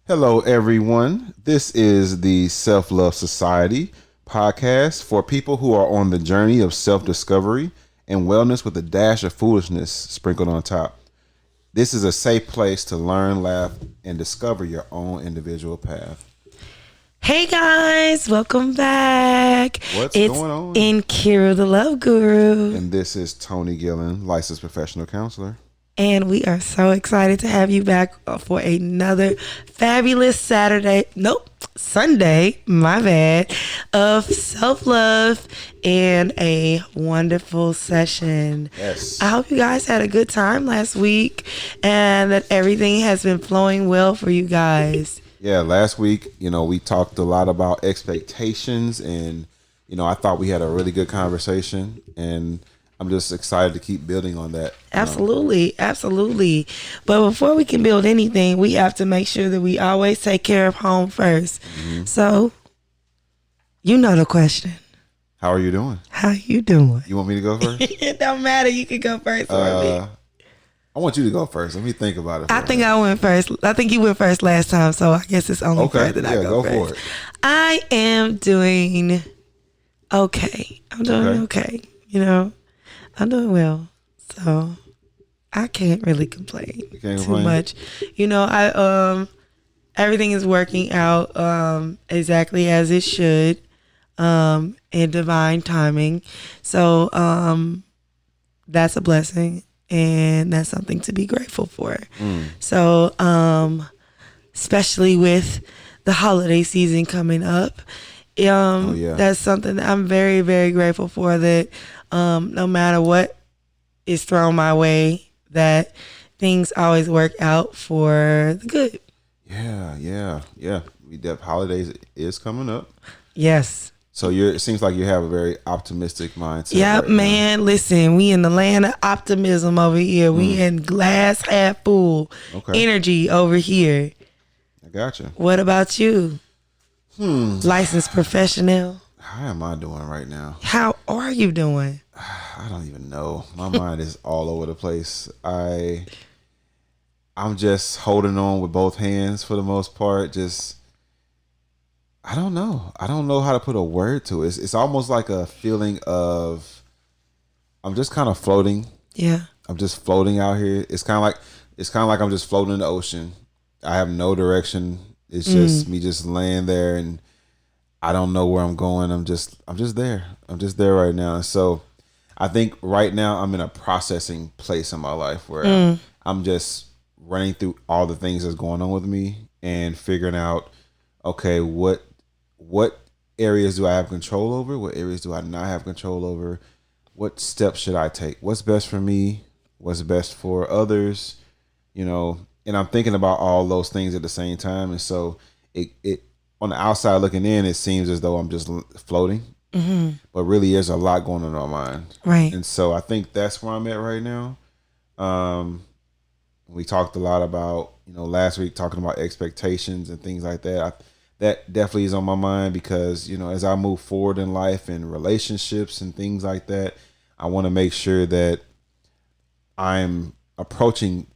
Hello, everyone. This is the Self Love Society podcast for people who are on the journey of self discovery and wellness with a dash of foolishness sprinkled on top. This is a safe place to learn, laugh, and discover your own individual path. Hey guys, welcome back. What's It's going on? Nkiru, the Love Guru. And this is Tony Gillen, licensed professional counselor. And we are so excited to have you back for another fabulous Sunday, my bad, of self-love and a wonderful session. Yes. I hope you guys had a good time last week and that everything has been flowing well for you guys. Yeah, last week, we talked a lot about expectations and, I thought we had a really good conversation and I'm just excited to keep building on that. Absolutely. But before we can build anything, we have to make sure that we always take care of home first. Mm-hmm. So, you know the question. How are you doing? How you doing? You want me to go first? It don't matter. You can go first or me. I want you to go first. Let me think about it. I think I went first. I think you went first last time, so I guess it's only fair that I go first. For it. I am doing okay. I'm doing okay. I'm doing well, so I can't really complain too much. Everything is working out exactly as it should in divine timing. So that's a blessing, and that's something to be grateful for. So especially with the holiday season coming up, that's something that I'm very, very grateful for, that no matter what is thrown my way, that things always work out for the good. Yeah. The holidays is coming up. Yes. So it seems like you have a very optimistic mindset. Yeah, right, man. Now. Listen, we in the land of optimism over here. We in glass half full energy over here. I gotcha. What about you? Licensed professional. How am I doing right now? How are you doing? I don't even know. My mind is all over the place. I'm just holding on with both hands for the most part. I don't know. I don't know how to put a word to it. It's almost like a feeling of I'm just kind of floating. Yeah. I'm just floating out here. It's kind of like I'm just floating in the ocean. I have no direction. It's just me just laying there, and I don't know where I'm going. I'm just there. I'm just there right now. And so I think right now I'm in a processing place in my life where I'm just running through all the things that's going on with me and figuring out, okay, what areas do I have control over? What areas do I not have control over? What steps should I take? What's best for me? What's best for others? And I'm thinking about all those things at the same time. And so it on the outside looking in, it seems as though I'm just floating, but really there's a lot going on in my mind. Right. And so I think that's where I'm at right now. We talked a lot about, last week talking about expectations and things like that. That definitely is on my mind because, as I move forward in life and relationships and things like that, I want to make sure that I'm approaching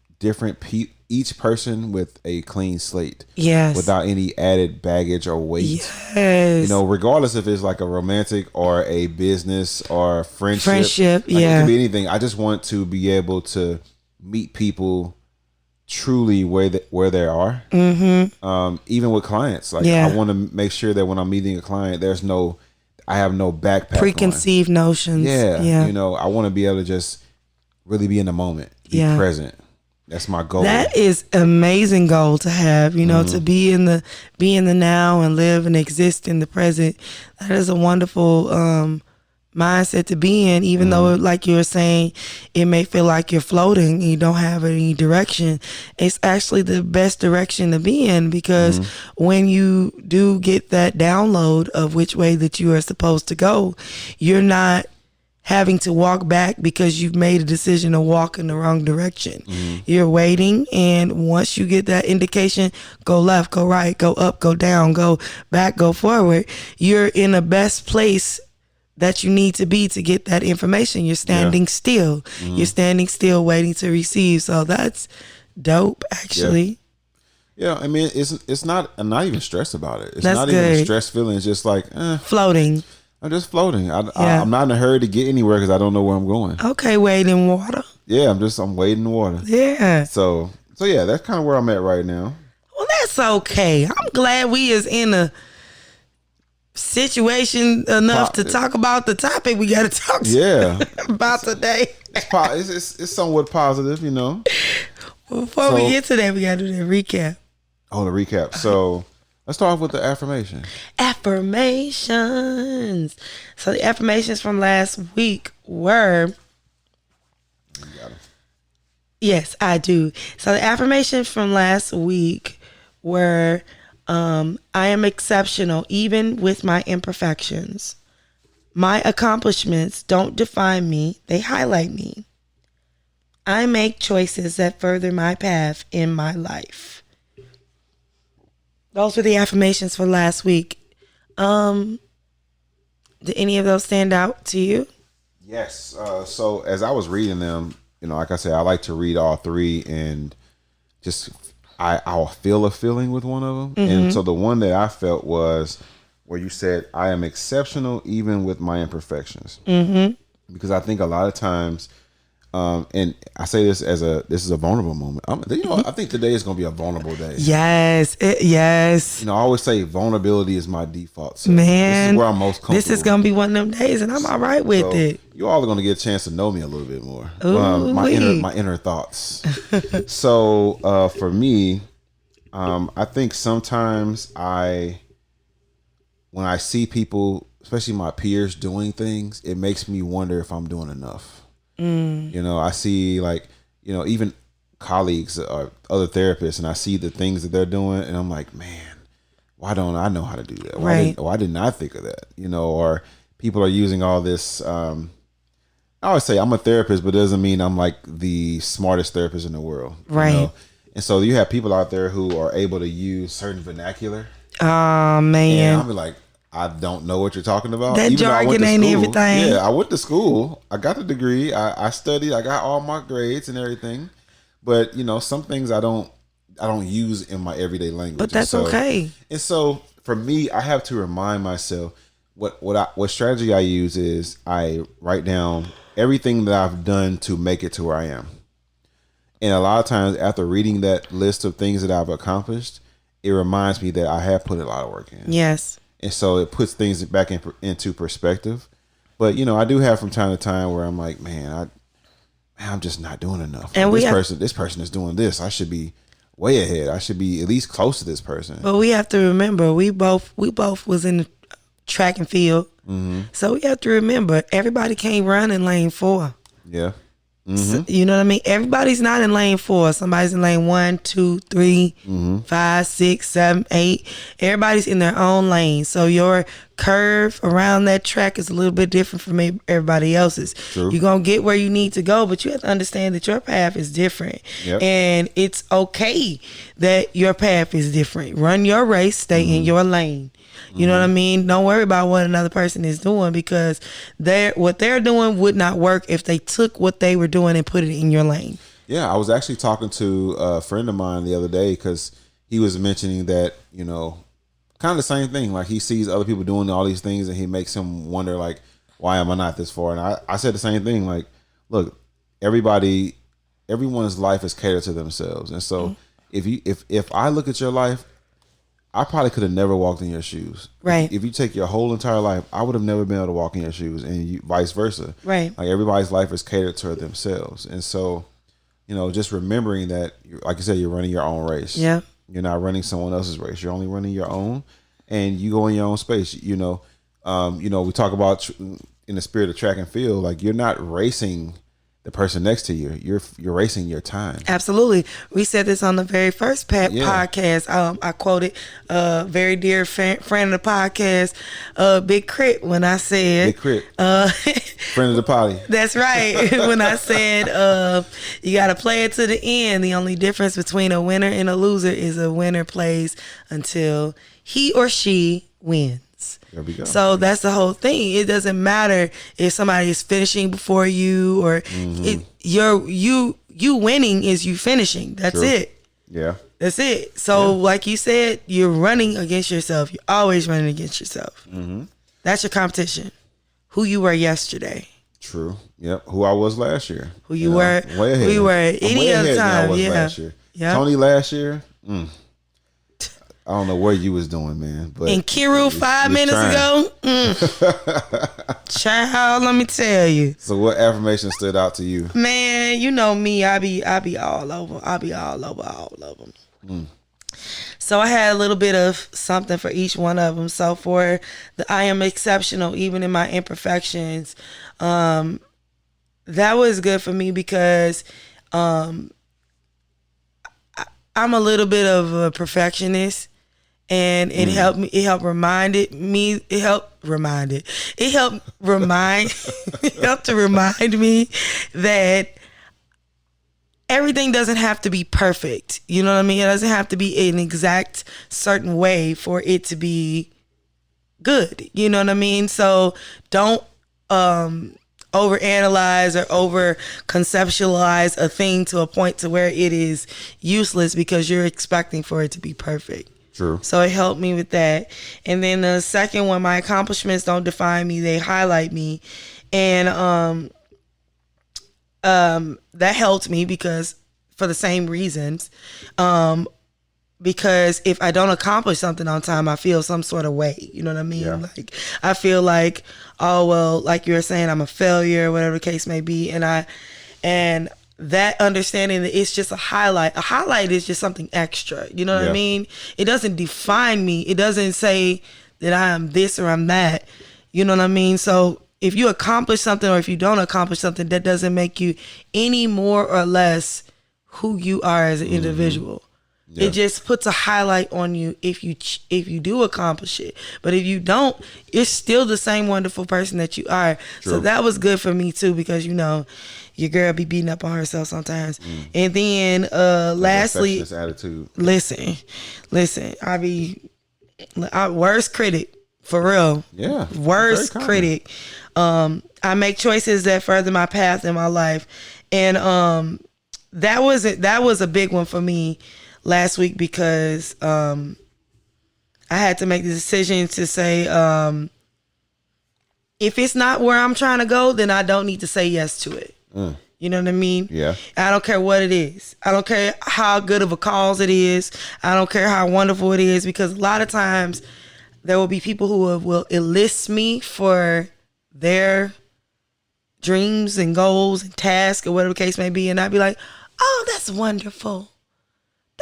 each person with a clean slate. Yes. Without any added baggage or weight. Yes. Regardless if it's like a romantic or a business or friendship. It can be anything. I just want to be able to meet people truly where they are. Even with clients. I want to make sure that when I'm meeting a client, I have no backpack preconceived notions. Yeah. I want to be able to just really be in the moment. Be present. That's my goal. That is amazing goal to have, to be in the now and live and exist in the present. That is a wonderful mindset to be in, even though, like you were saying, it may feel like you're floating and you don't have any direction. It's actually the best direction to be in, because when you do get that download of which way that you are supposed to go, you're not having to walk back because you've made a decision to walk in the wrong direction. You're waiting, and once you get that indication, go left, go right, go up, go down, go back, go forward, you're in the best place that you need to be to get that information. You're standing still. You're standing still waiting to receive. So that's dope, actually. Yeah, I mean, it's not. I'm not even stressed about it. It's That's not good. even a stress feeling. It's just like Floating. I'm just floating. Yeah. I'm not in a hurry to get anywhere because I don't know where I'm going. Okay, wade in water. Yeah, I'm wading in water. Yeah. So yeah, that's kind of where I'm at right now. Well, that's okay. I'm glad we is in a situation enough to talk about the topic we got to talk about today. It's somewhat positive, you know. Well, before we get to that, we got to do the recap. Oh, the recap. So let's start off with the affirmation. Affirmations. So the affirmations from last week were... You got it. Yes, I do. So the affirmations from last week were... I am exceptional even with my imperfections. My accomplishments don't define me, they highlight me. I make choices that further my path in my life. Those were the affirmations for last week. Did any of those stand out to you? Yes. So as I was reading them, you know, like I said, I like to read all three and just... I'll feel a feeling with one of them. Mm-hmm. And so the one that I felt was where you said, I am exceptional even with my imperfections. Mm-hmm. Because I think a lot of times, and I say this this is a vulnerable moment. I think today is going to be a vulnerable day. Yes. Yes. You know, I always say vulnerability is my default. So man, this is where I'm most comfortable. This is going to be one of them days and I'm all right with it. You all are going to get a chance to know me a little bit more. My inner thoughts. So for me, I think sometimes when I see people, especially my peers, doing things, it makes me wonder if I'm doing enough. You know, I see even colleagues or other therapists, and I see the things that they're doing, and I'm like, man, why don't I know how to do that? Why didn't I think of that? You know, or people are using all this. I always say I'm a therapist, but it doesn't mean I'm like the smartest therapist in the world. Right. You know? And so you have people out there who are able to use certain vernacular. Oh, man. And I'll be like, I don't know what you're talking about. That jargon ain't everything. Yeah, I went to school. I got the degree. I studied. I got all my grades and everything. But, you know, some things I don't use in my everyday language. But that's okay. And so for me, I have to remind myself what strategy I use is I write down everything that I've done to make it to where I am. And a lot of times after reading that list of things that I've accomplished, it reminds me that I have put a lot of work in. Yes. And so it puts things back into perspective. But, you know, I do have from time to time where I'm like, man, I'm just not doing enough. And this person is doing this. I should be way ahead. I should be at least close to this person. But we have to remember, we both was in the track and field. Mm-hmm. So we have to remember, everybody can't run in lane 4. Yeah. Mm-hmm. So, you know what I mean? Everybody's not in lane 4. Somebody's in lane 1, 2, 3, 5, 6, 7, 8. Everybody's in their own lane. So your curve around that track is a little bit different from everybody else's. True. You're going to get where you need to go, but you have to understand that your path is different. Yep. And it's okay that your path is different. Run your race, stay in your lane. You know what I mean? Don't worry about what another person is doing, because what they're doing would not work if they took what they were doing and put it in your lane. Yeah, I was actually talking to a friend of mine the other day because he was mentioning that, you know, kind of the same thing. Like he sees other people doing all these things and he makes him wonder, like, why am I not this far? And I said the same thing. Like, look, everyone's life is catered to themselves. And so if I look at your life, I probably could have never walked in your shoes. Right. If you take your whole entire life, I would have never been able to walk in your shoes, and vice versa. Right. Like everybody's life is catered to themselves. And so, you know, just remembering that, like you said, you're running your own race. Yeah. You're not running someone else's race. You're only running your own, and you go in your own space. You know, we talk about in the spirit of track and field, like you're not racing the person next to you. You're racing your time. Absolutely. We said this on the very first podcast. I quoted a very dear friend of the podcast, Big Crit, when I said, Big Crit, friend of the potty. That's right. When I said you got to play it to the end. The only difference between a winner and a loser is a winner plays until he or she wins. There we go. So that's the whole thing. It doesn't matter if somebody is finishing before you or you winning is you finishing. That's True. it. Yeah. That's it. So, like you said, you're running against yourself. You're always running against yourself. That's your competition. Who you were yesterday. True. Yep. Who I was last year. Who you were. Way ahead. Who you were any other time. I was last year. Yep. Tony last year. I don't know what you was doing, man. But Nkiru 5 minutes ago. Child, let me tell you. So what affirmation stood out to you? Man, you know me. I be all over. I be all over them. So I had a little bit of something for each one of them. So for the I am exceptional even in my imperfections, that was good for me because I'm a little bit of a perfectionist. And it helped me. It helped remind me that everything doesn't have to be perfect. You know what I mean? It doesn't have to be an exact certain way for it to be good. You know what I mean? So don't overanalyze or over conceptualize a thing to a point to where it is useless because you're expecting for it to be perfect. True. So it helped me with that. And then the second one, my accomplishments don't define me, they highlight me. And that helped me because for the same reasons. Because if I don't accomplish something on time, I feel some sort of way. You know what I mean? Yeah. Like I feel like, oh well, like you were saying, I'm a failure, whatever the case may be. And that understanding that it's just a highlight. A highlight is just something extra. You know what I mean? It doesn't define me. It doesn't say that I am this or I'm that. You know what I mean? So if you accomplish something or if you don't accomplish something, that doesn't make you any more or less who you are as an individual. Yeah. It just puts a highlight on you if you do accomplish it. But if you don't, you're still the same wonderful person that you are. True. So that was good for me too because, you know, your girl be beating up on herself sometimes. And then lastly, attitude. Listen, I worst critic for real. Yeah. Worst critic. I make choices that further my path in my life. And that was a big one for me last week because I had to make the decision to say if it's not where I'm trying to go, then I don't need to say yes to it. You know what I mean? Yeah. I don't care what it is. I don't care how good of a cause it is. I don't care how wonderful it is because a lot of times there will be people who will enlist me for their dreams and goals and tasks or whatever the case may be. And I'd be like, oh, that's wonderful.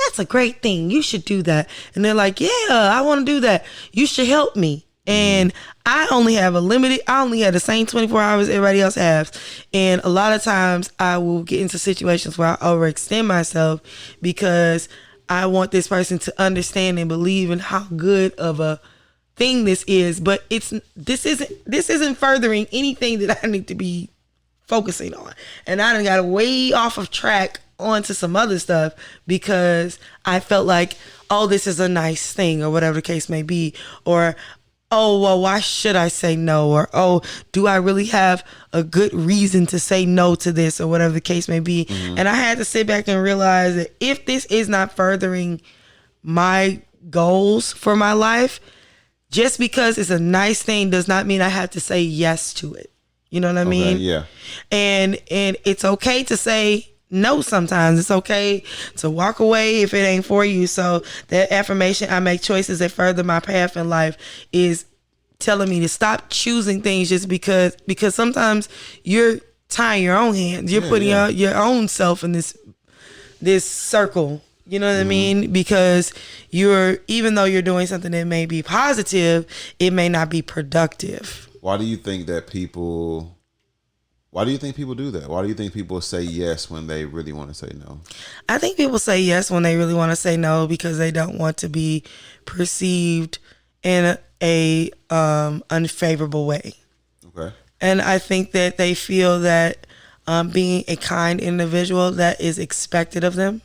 That's a great thing. You should do that. And they're like, yeah, I want to do that. You should help me. And I only have the same 24 hours everybody else has. And a lot of times I will get into situations where I overextend myself because I want this person to understand and believe in how good of a thing this is. But this isn't furthering anything that I need to be focusing on. And I done got way off of track onto some other stuff because I felt like, oh, this is a nice thing or whatever the case may be. Or, oh, well, why should I say no? Or, oh, do I really have a good reason to say no to this or whatever the case may be? And I had to sit back and realize that if this is not furthering my goals for my life, just because it's a nice thing does not mean I have to say yes to it. You know what I mean? Yeah. And it's okay to say no sometimes. It's okay to walk away if it ain't for you. So that affirmation, I make choices that further my path in life, is telling me to stop choosing things just because sometimes you're tying your own hands. You're putting your own self in this circle. You know what I mean? Because even though you're doing something that may be positive, it may not be productive. Why do you think people do that? Why do you think people say yes when they really want to say no? I think people say yes when they really want to say no because they don't want to be perceived in a unfavorable way. Okay. And I think that they feel that being a kind individual, that is expected of them.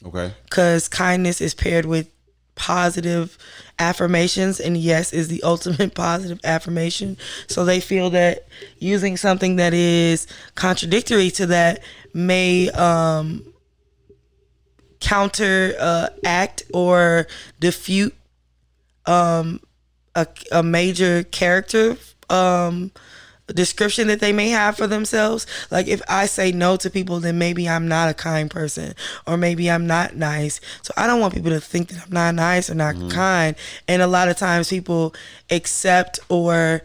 Okay. Because kindness is paired with positive affirmations, and yes is the ultimate positive affirmation. So they feel that using something that is contradictory to that may counter act or defute a major character description that they may have for themselves. Like if I say no to people, then maybe I'm not a kind person, or maybe I'm not nice. So I don't want people to think that I'm not nice or not kind. And a lot of times people accept or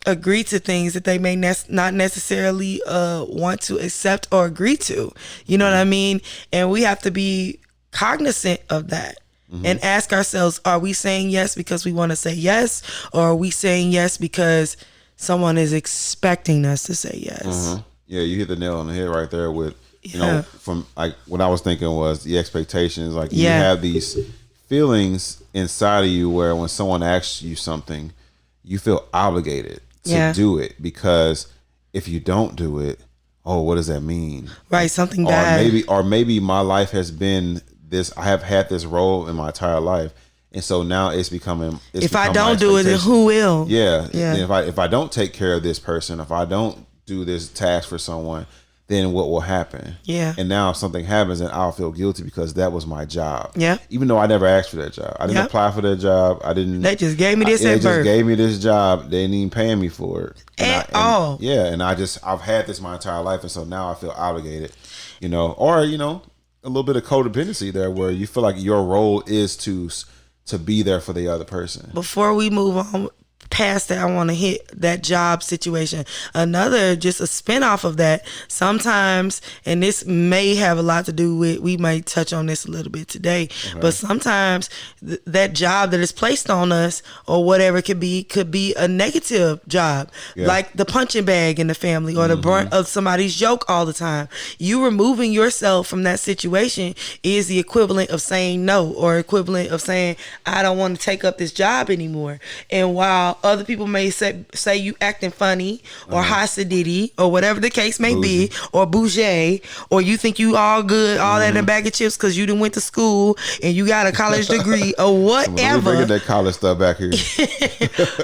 agree to things that they may not necessarily want to accept or agree to. You know what I mean? And we have to be cognizant of that. And ask ourselves, are we saying yes because we want to say yes, or are we saying yes because someone is expecting us to say yes? Yeah, you hit the nail on the head right there with, you know, from like what I was thinking was the expectations. Like you have these feelings inside of you where when someone asks you something, you feel obligated to do it, because if you don't do it, oh, what does that mean? Right, something bad. Or maybe my life has been this. I have had this role in my entire life, and so now it's becoming. If I don't do it, then who will? Yeah. And if I don't take care of this person, if I don't do this task for someone, then what will happen? Yeah. And now if something happens, then I'll feel guilty because that was my job. Yeah. Even though I never asked for that job, I didn't apply for that job. I didn't. They just gave me this. They just gave me this job. They didn't even pay me for it at all. Yeah, and I've had this my entire life, and so now I feel obligated. You know, or you know. A little bit of codependency there where you feel like your role is to be there for the other person. Before we move on past that, I want to hit that job situation. Another, just a spinoff of that, sometimes, and this may have a lot to do with, we might touch on this a little bit today, but sometimes that job that is placed on us or whatever could be a negative job, like the punching bag in the family or the brunt of somebody's joke all the time. You removing yourself from that situation is the equivalent of saying no, or equivalent of saying, I don't want to take up this job anymore. And while other people may say you acting funny or hasidity or whatever the case may be, or bougie, or you think you all good, all that in a bag of chips because you done went to school and you got a college degree or whatever. Bringing that college stuff back here.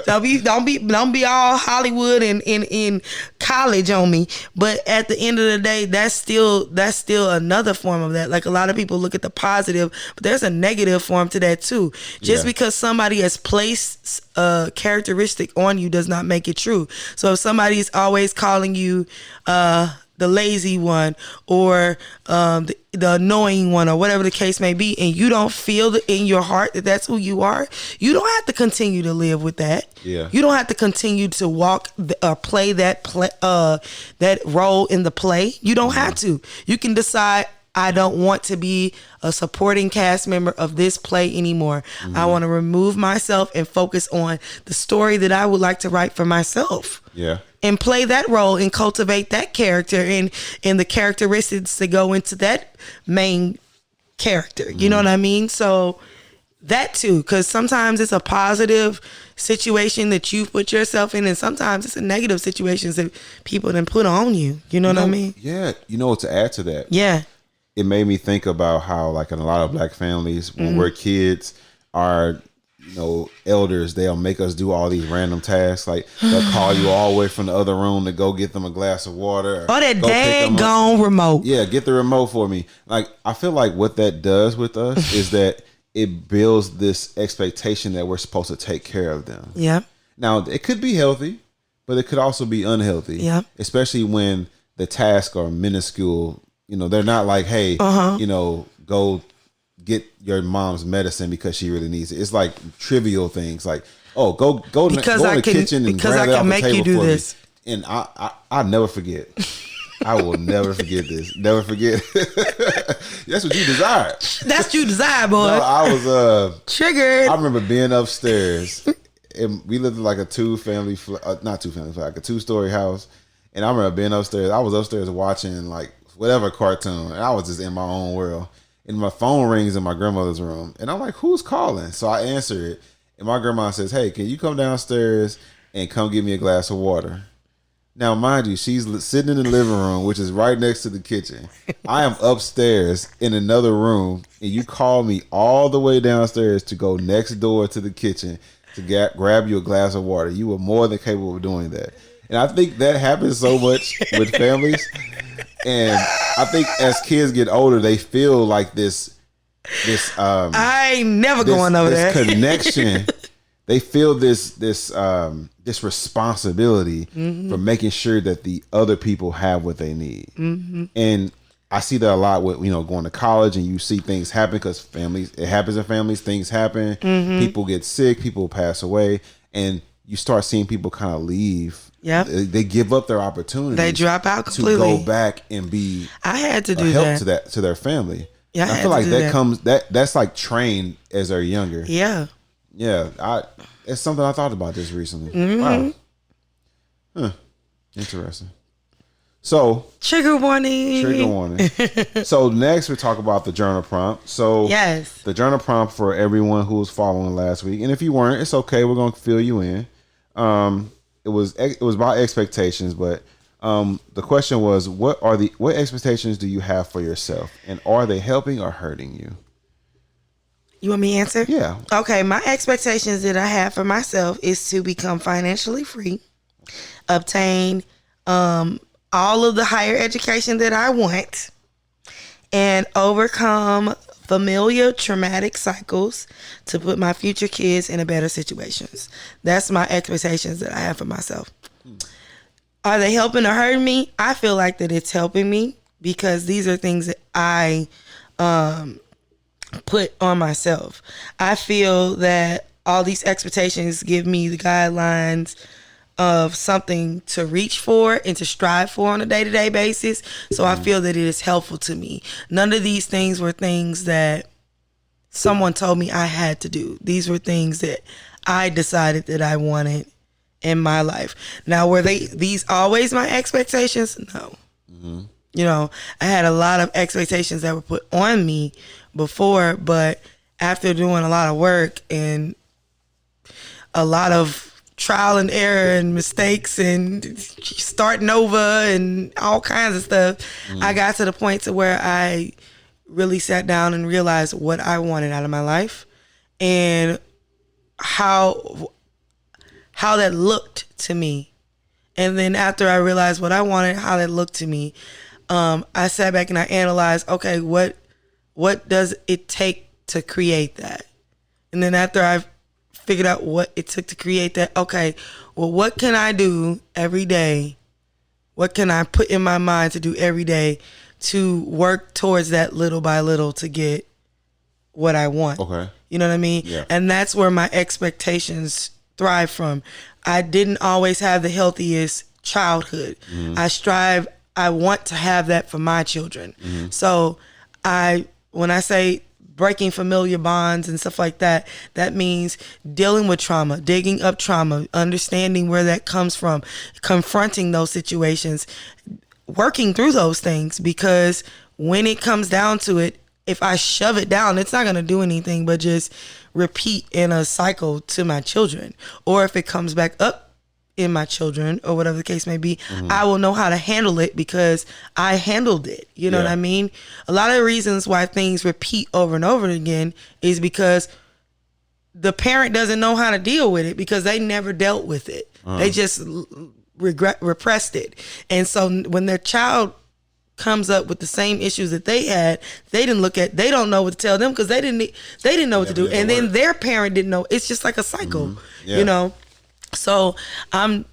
don't be all Hollywood and in college on me. But at the end of the day, that's still another form of that. Like a lot of people look at the positive, but there's a negative form to that too. Just because somebody has placed a characteristic on you does not make it true. So if somebody's always calling you the lazy one, or the annoying one, or whatever the case may be, and you don't feel in your heart that that's who you are, you don't have to continue to live with that. Yeah. You don't have to continue to walk or play that role in the play. You don't have to. You can decide, I don't want to be a supporting cast member of this play anymore. I want to remove myself and focus on the story that I would like to write for myself. Yeah. And play that role and cultivate that character and the characteristics that go into that main character. You know what I mean? So that too, because sometimes it's a positive situation that you put yourself in, and sometimes it's a negative situation that people then put on you. You know what I mean? Yeah. You know, to add to that. Yeah. It made me think about how, like, in a lot of black families, when we're kids, our elders, they'll make us do all these random tasks. Like they'll call you all the way from the other room to go get them a glass of water. Or that daggone remote. Yeah, get the remote for me. Like, I feel like what that does with us is that it builds this expectation that we're supposed to take care of them. Yeah. Now, it could be healthy, but it could also be unhealthy. Yeah. Especially when the tasks are minuscule. They're not like, hey, go get your mom's medicine because she really needs it. It's like trivial things like, oh, go in the kitchen and grab it off the table for me. And I never forget. I will never forget this. Never forget. That's what you desired. That's what you desired, boy. No, I was triggered. I remember being upstairs, and we lived in like a two-story house. And I remember being upstairs. I was upstairs watching like whatever cartoon, and I was just in my own world. And my phone rings in my grandmother's room, and I'm like, "Who's calling?" So I answer it, and my grandma says, "Hey, can you come downstairs and come get me a glass of water?" Now, mind you, she's sitting in the living room, which is right next to the kitchen. I am upstairs in another room, and you call me all the way downstairs to go next door to the kitchen to grab you a glass of water. You were more than capable of doing that. And I think that happens so much with families. And I think as kids get older, they feel like this I ain't never going over this there. connection. They feel this responsibility for making sure that the other people have what they need. And I see that a lot with, going to college, and you see things happen because it happens in families. Things happen. People get sick. People pass away, and you start seeing people kind of leave. Yeah, they give up their opportunity. They drop out completely to go back and be. I had to do help to their family. Yeah, I feel like that's like trained as they're younger. Yeah, yeah. It's something I thought about this recently. Wow, interesting. So trigger warning. So next we talk about the journal prompt. So yes, the journal prompt for everyone who was following last week, and if you weren't, it's okay. We're gonna fill you in. It was about expectations, but the question was, what expectations do you have for yourself, and are they helping or hurting you? You want me to answer? Yeah. Okay, my expectations that I have for myself is to become financially free, obtain all of the higher education that I want, and overcome familiar traumatic cycles to put my future kids in a better situations. That's my expectations that I have for myself. Are they helping or hurting me? I feel like that it's helping me because these are things that I put on myself. I feel that all these expectations give me the guidelines of something to reach for and to strive for on a day-to-day basis. So I feel that it is helpful to me. None of these things were things that someone told me I had to do. These were things that I decided that I wanted in my life. Now, were these always my expectations? No. I had a lot of expectations that were put on me before, but after doing a lot of work and a lot of trial and error and mistakes and starting over and all kinds of stuff, I got to the point to where I really sat down and realized what I wanted out of my life and how that looked to me. And then after I realized what I wanted, how that looked to me, I sat back and I analyzed, okay, what does it take to create that? And then after I figured out what it took to create that, okay, well, what can I do every day? What can I put in my mind to do every day to work towards that little by little to get what I want? Okay. You know what I mean? Yeah. And that's where my expectations thrive from. I didn't always have the healthiest childhood. I want to have that for my children. So when I say breaking familiar bonds and stuff like that, that means dealing with trauma, digging up trauma, understanding where that comes from, confronting those situations, working through those things, because when it comes down to it, if I shove it down, it's not going to do anything but just repeat in a cycle to my children. Or if it comes back up in my children or whatever the case may be, I will know how to handle it because I handled it. You know what I mean? A lot of the reasons why things repeat over and over again is because the parent doesn't know how to deal with it because they never dealt with it. They just repressed it. And so when their child comes up with the same issues that they had, they don't know what to tell them because they didn't know what to do. And then their parent didn't know. It's just like a cycle, you know? So I'm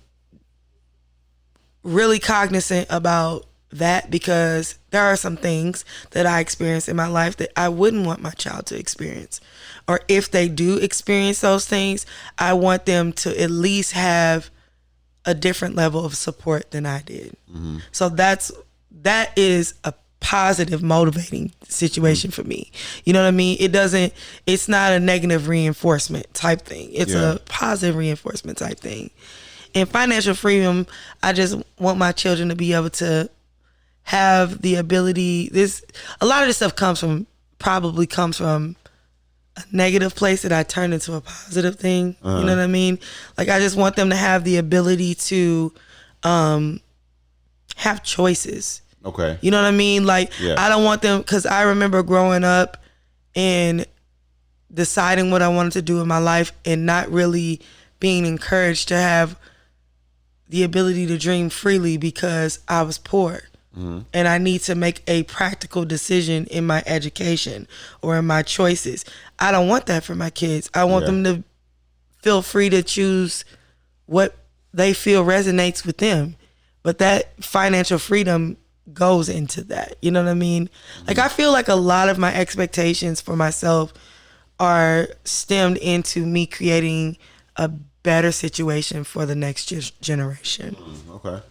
really cognizant about that because there are some things that I experienced in my life that I wouldn't want my child to experience. Or if they do experience those things, I want them to at least have a different level of support than I did. So that is a positive, motivating situation for me. You know what I mean? It's not a negative reinforcement type thing. It's a positive reinforcement type thing. And financial freedom, I just want my children to be able to have the ability. A lot of this stuff probably comes from a negative place that I turned into a positive thing. You know what I mean? Like, I just want them to have the ability to have choices. Okay. You know what I mean? Like, I don't want them, because I remember growing up and deciding what I wanted to do in my life and not really being encouraged to have the ability to dream freely because I was poor. and I need to make a practical decision in my education or in my choices. I don't want that for my kids. I want them to feel free to choose what they feel resonates with them. But that financial freedom goes into that. You know what I mean? Like, I feel like a lot of my expectations for myself are stemmed into me creating a better situation for the next generation. Okay.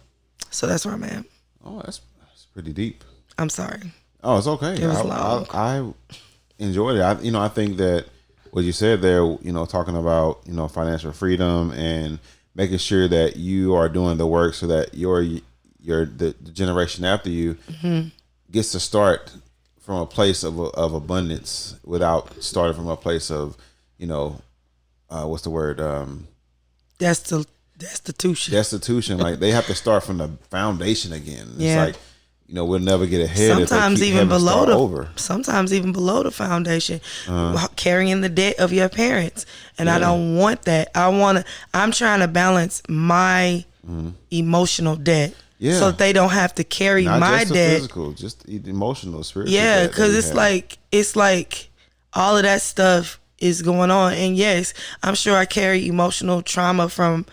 So that's where I'm at. Oh, that's pretty deep. I'm sorry. Oh, it's okay. It was long. I enjoyed it. I think that what you said there, talking about, financial freedom and making sure that you are doing the work so that the generation after you gets to start from a place of abundance without starting from a place of, what's the word? Destitution. Like, they have to start from the foundation again. It's like, we'll never get ahead. Sometimes if they keep even below the over. Sometimes even below the foundation, carrying the debt of your parents, and I don't want that. I'm trying to balance my emotional debt, so that they don't have to carry Not my just debt. Physical, just emotional, spiritual. Yeah, because it's like all of that stuff is going on, and yes, I'm sure I carry emotional trauma from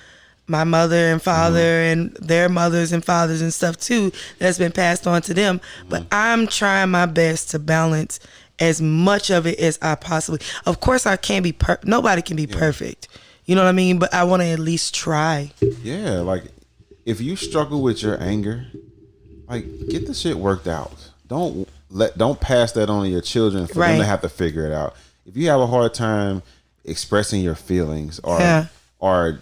my mother and father and their mothers and fathers and stuff too, that's been passed on to them. But I'm trying my best to balance as much of it as I possibly. Of course, I can't be nobody can be perfect. You know what I mean? But I want to at least try. Yeah, like, if you struggle with your anger, like, get the shit worked out. Don't pass that on to your children for them to have to figure it out. If you have a hard time expressing your feelings or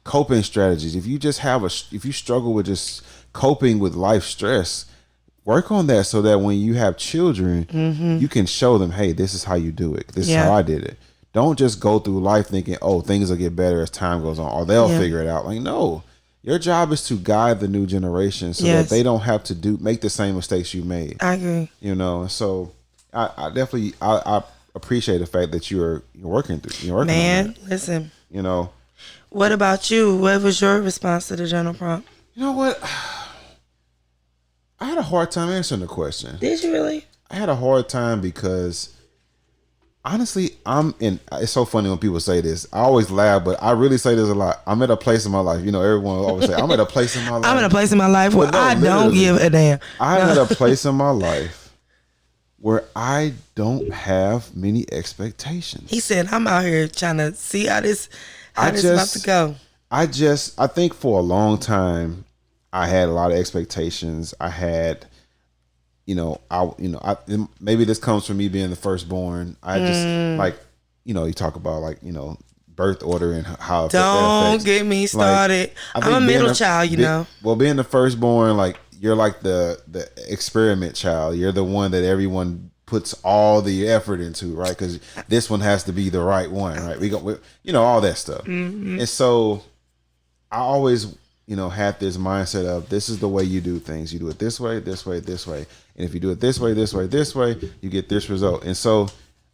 coping strategies, if you struggle with just coping with life stress, work on that so that when you have children, you can show them, hey, this is how you do it. This is how I did it. Don't just go through life thinking, oh, things will get better as time goes on, or they'll figure it out. Like, no, your job is to guide the new generation so that they don't have to make the same mistakes you made. I agree. So I definitely I appreciate the fact that you're working through. You're working on that. Listen. What about you? What was your response to the journal prompt? You know what? I had a hard time answering the question. Did you really? I had a hard time because, honestly, it's so funny when people say this. I always laugh, but I really say this a lot. I'm at a place in my life. Everyone will always say, I'm at a place in my life. I'm at a place in my life where I don't give a damn. I'm at a place in my life where I don't have many expectations. He said, I'm out here trying to see how this is about to go. I think for a long time, I had a lot of expectations. I had, maybe this comes from me being the firstborn. I just you talk about birth order and how. Don't get me started. I'm a middle child, Well, being the firstborn, you're like the experiment child. You're the one that everyone puts all the effort into, right? Because this one has to be the right one, right? We all that stuff. And so I always, had this mindset of, this is the way you do things. You do it this way, this way, this way. And if you do it this way, this way, this way, you get this result. And so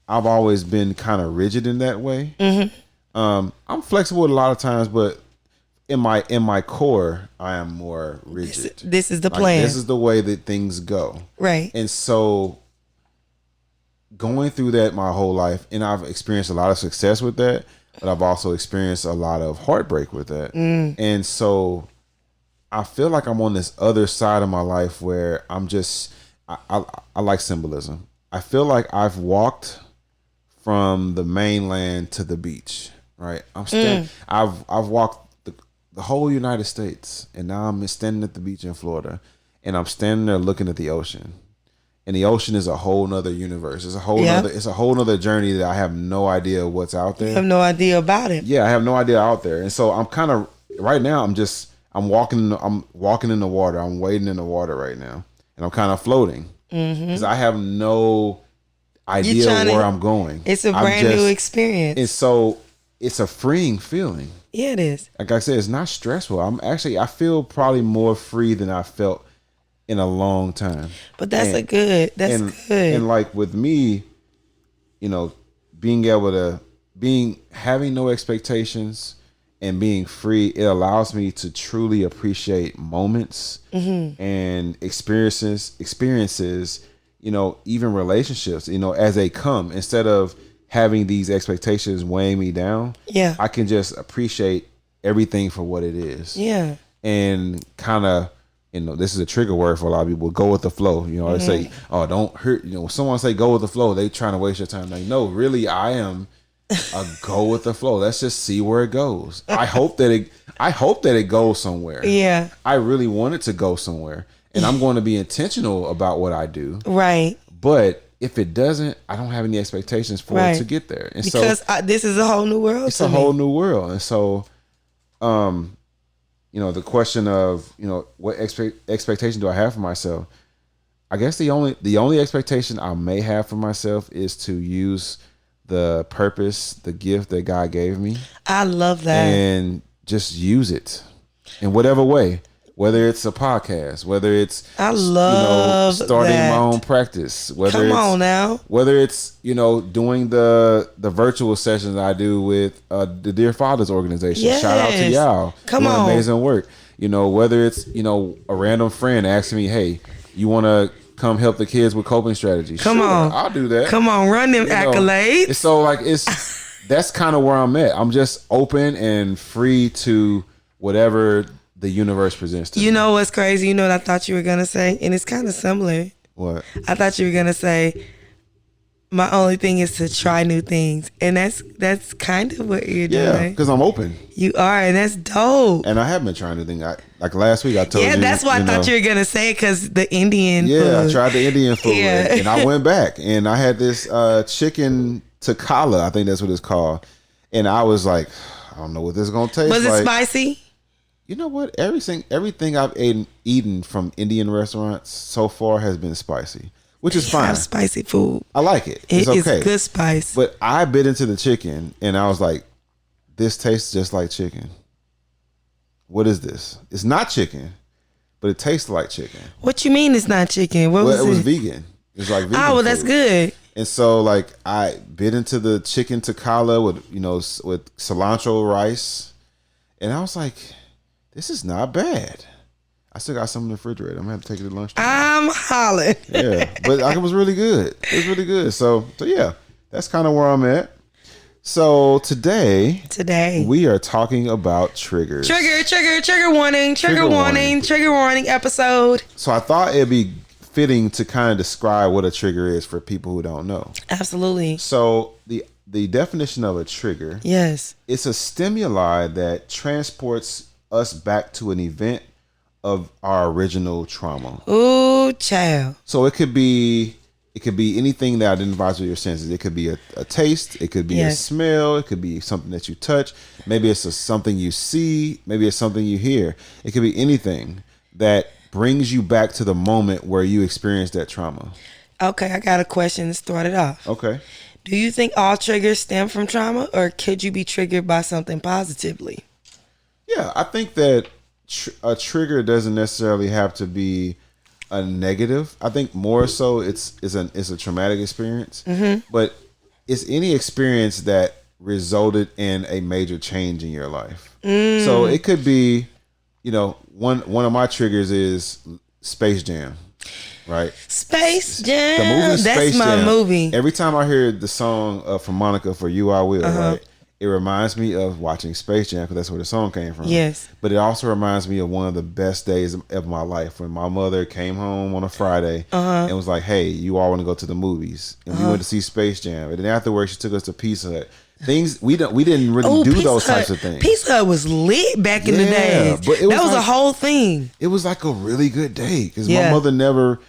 I've always been kind of rigid in that way. I'm flexible a lot of times, but in my core, I am more rigid. This is the plan. This is the way that things go. Right. And so going through that my whole life, and I've experienced a lot of success with that, but I've also experienced a lot of heartbreak with that. And so I feel like I'm on this other side of my life where I'm just, I like symbolism. I feel like I've walked from the mainland to the beach, right? I've walked the whole United States, and now I'm standing at the beach in Florida, and I'm standing there looking at the ocean. And the ocean is a whole nother universe. It's a whole nother journey that I have no idea what's out there. You have no idea about it. Yeah, I have no idea out there. And so I'm kind of, right now, I'm walking in the water. I'm wading in the water right now. And I'm kind of floating. Because I have no idea where I'm going. It's a brand new experience. And so it's a freeing feeling. Yeah, it is. Like I said, it's not stressful. I feel probably more free than I felt in a long time. But that's good. And like with me, having no expectations and being free, it allows me to truly appreciate moments and experiences, you know, even relationships, you know, as they come, instead of having these expectations weighing me down. Yeah. I can just appreciate everything for what it is. Yeah. And kind of, you know, this is a trigger word for a lot of people, go with the flow. You know, they say, oh, don't hurt, you know, when someone say go with the flow, they trying to waste your time. Like, no, really, I am a go with the flow. Let's just see where it goes. I hope that it goes somewhere. Yeah. I really want it to go somewhere. And I'm going to be intentional about what I do. Right. But if it doesn't, I don't have any expectations for it to get there. And because this is a whole new world. It's a whole new world. And so, you know, the question of, you know, what expectation do I have for myself? I guess the only expectation I may have for myself is to use the purpose, the gift that God gave me. I love that. And just use it in whatever way. Whether it's a podcast, whether it's starting my own practice, whether it's doing the virtual sessions I do with the Dear Fathers organization. Yes. Shout out to y'all. Come on. Amazing work. You know, whether it's, you know, a random friend asking me, hey, you want to come help the kids with coping strategies? Come on. I'll do that. Come on, run them accolades. So like that's kind of where I'm at. I'm just open and free to whatever the universe presents to me. You know what's crazy? You know what I thought you were going to say? And it's kind of similar. What? I thought you were going to say, my only thing is to try new things. And that's kind of what you're doing. Yeah, because I'm open. You are, and that's dope. And I have been trying new things. Like last week I told you. Yeah, that's what I thought you were going to say, because the Indian food. Yeah, I tried the Indian food. Yeah. And I went back. And I had this chicken tikka, I think that's what it's called. And I was like, I don't know what this is going to taste like. Was it spicy? You know what? Everything I've eaten from Indian restaurants so far has been spicy, which is fine. Spicy food. I like it. It's okay. It's good spice. But I bit into the chicken and I was like, this tastes just like chicken. What is this? It's not chicken, but it tastes like chicken. What you mean it's not chicken? It was vegan. It's like vegan. Oh, well, that's good. And so, like, I bit into the chicken tikka with cilantro rice, and I was like, this is not bad. I still got some in the refrigerator. I'm gonna have to take it to lunch. I'm hollering. Yeah, but it was really good. It was really good. So yeah, that's kind of where I'm at. So today we are talking about triggers. Trigger warning episode. So I thought it'd be fitting to kind of describe what a trigger is for people who don't know. Absolutely. So the definition of a trigger, yes, it's a stimuli that transports us back to an event of our original trauma. Ooh, child. So it could be anything that identifies with your senses. It could be a taste. It could be a smell. It could be something that you touch. Maybe it's something you see. Maybe it's something you hear. It could be anything that brings you back to the moment where you experienced that trauma. Okay, I got a question to start it off. Okay. Do you think all triggers stem from trauma, or could you be triggered by something positively? Yeah, I think that a trigger doesn't necessarily have to be a negative. I think more so it's a traumatic experience, but it's any experience that resulted in a major change in your life. So it could be, one of my triggers is Space Jam, right? Space Jam. The movie Space That's my Jam, movie. Every time I hear the song from Monica, For You I Will, right? It reminds me of watching Space Jam because that's where the song came from. Yes. But it also reminds me of one of the best days of my life when my mother came home on a Friday and was like, hey, you all want to go to the movies. And we went to see Space Jam. And then afterwards, she took us to Pizza Hut. Things we didn't really do those types of things. Pizza Hut was lit back in the days. But that was a whole thing. It was like a really good day because my mother never...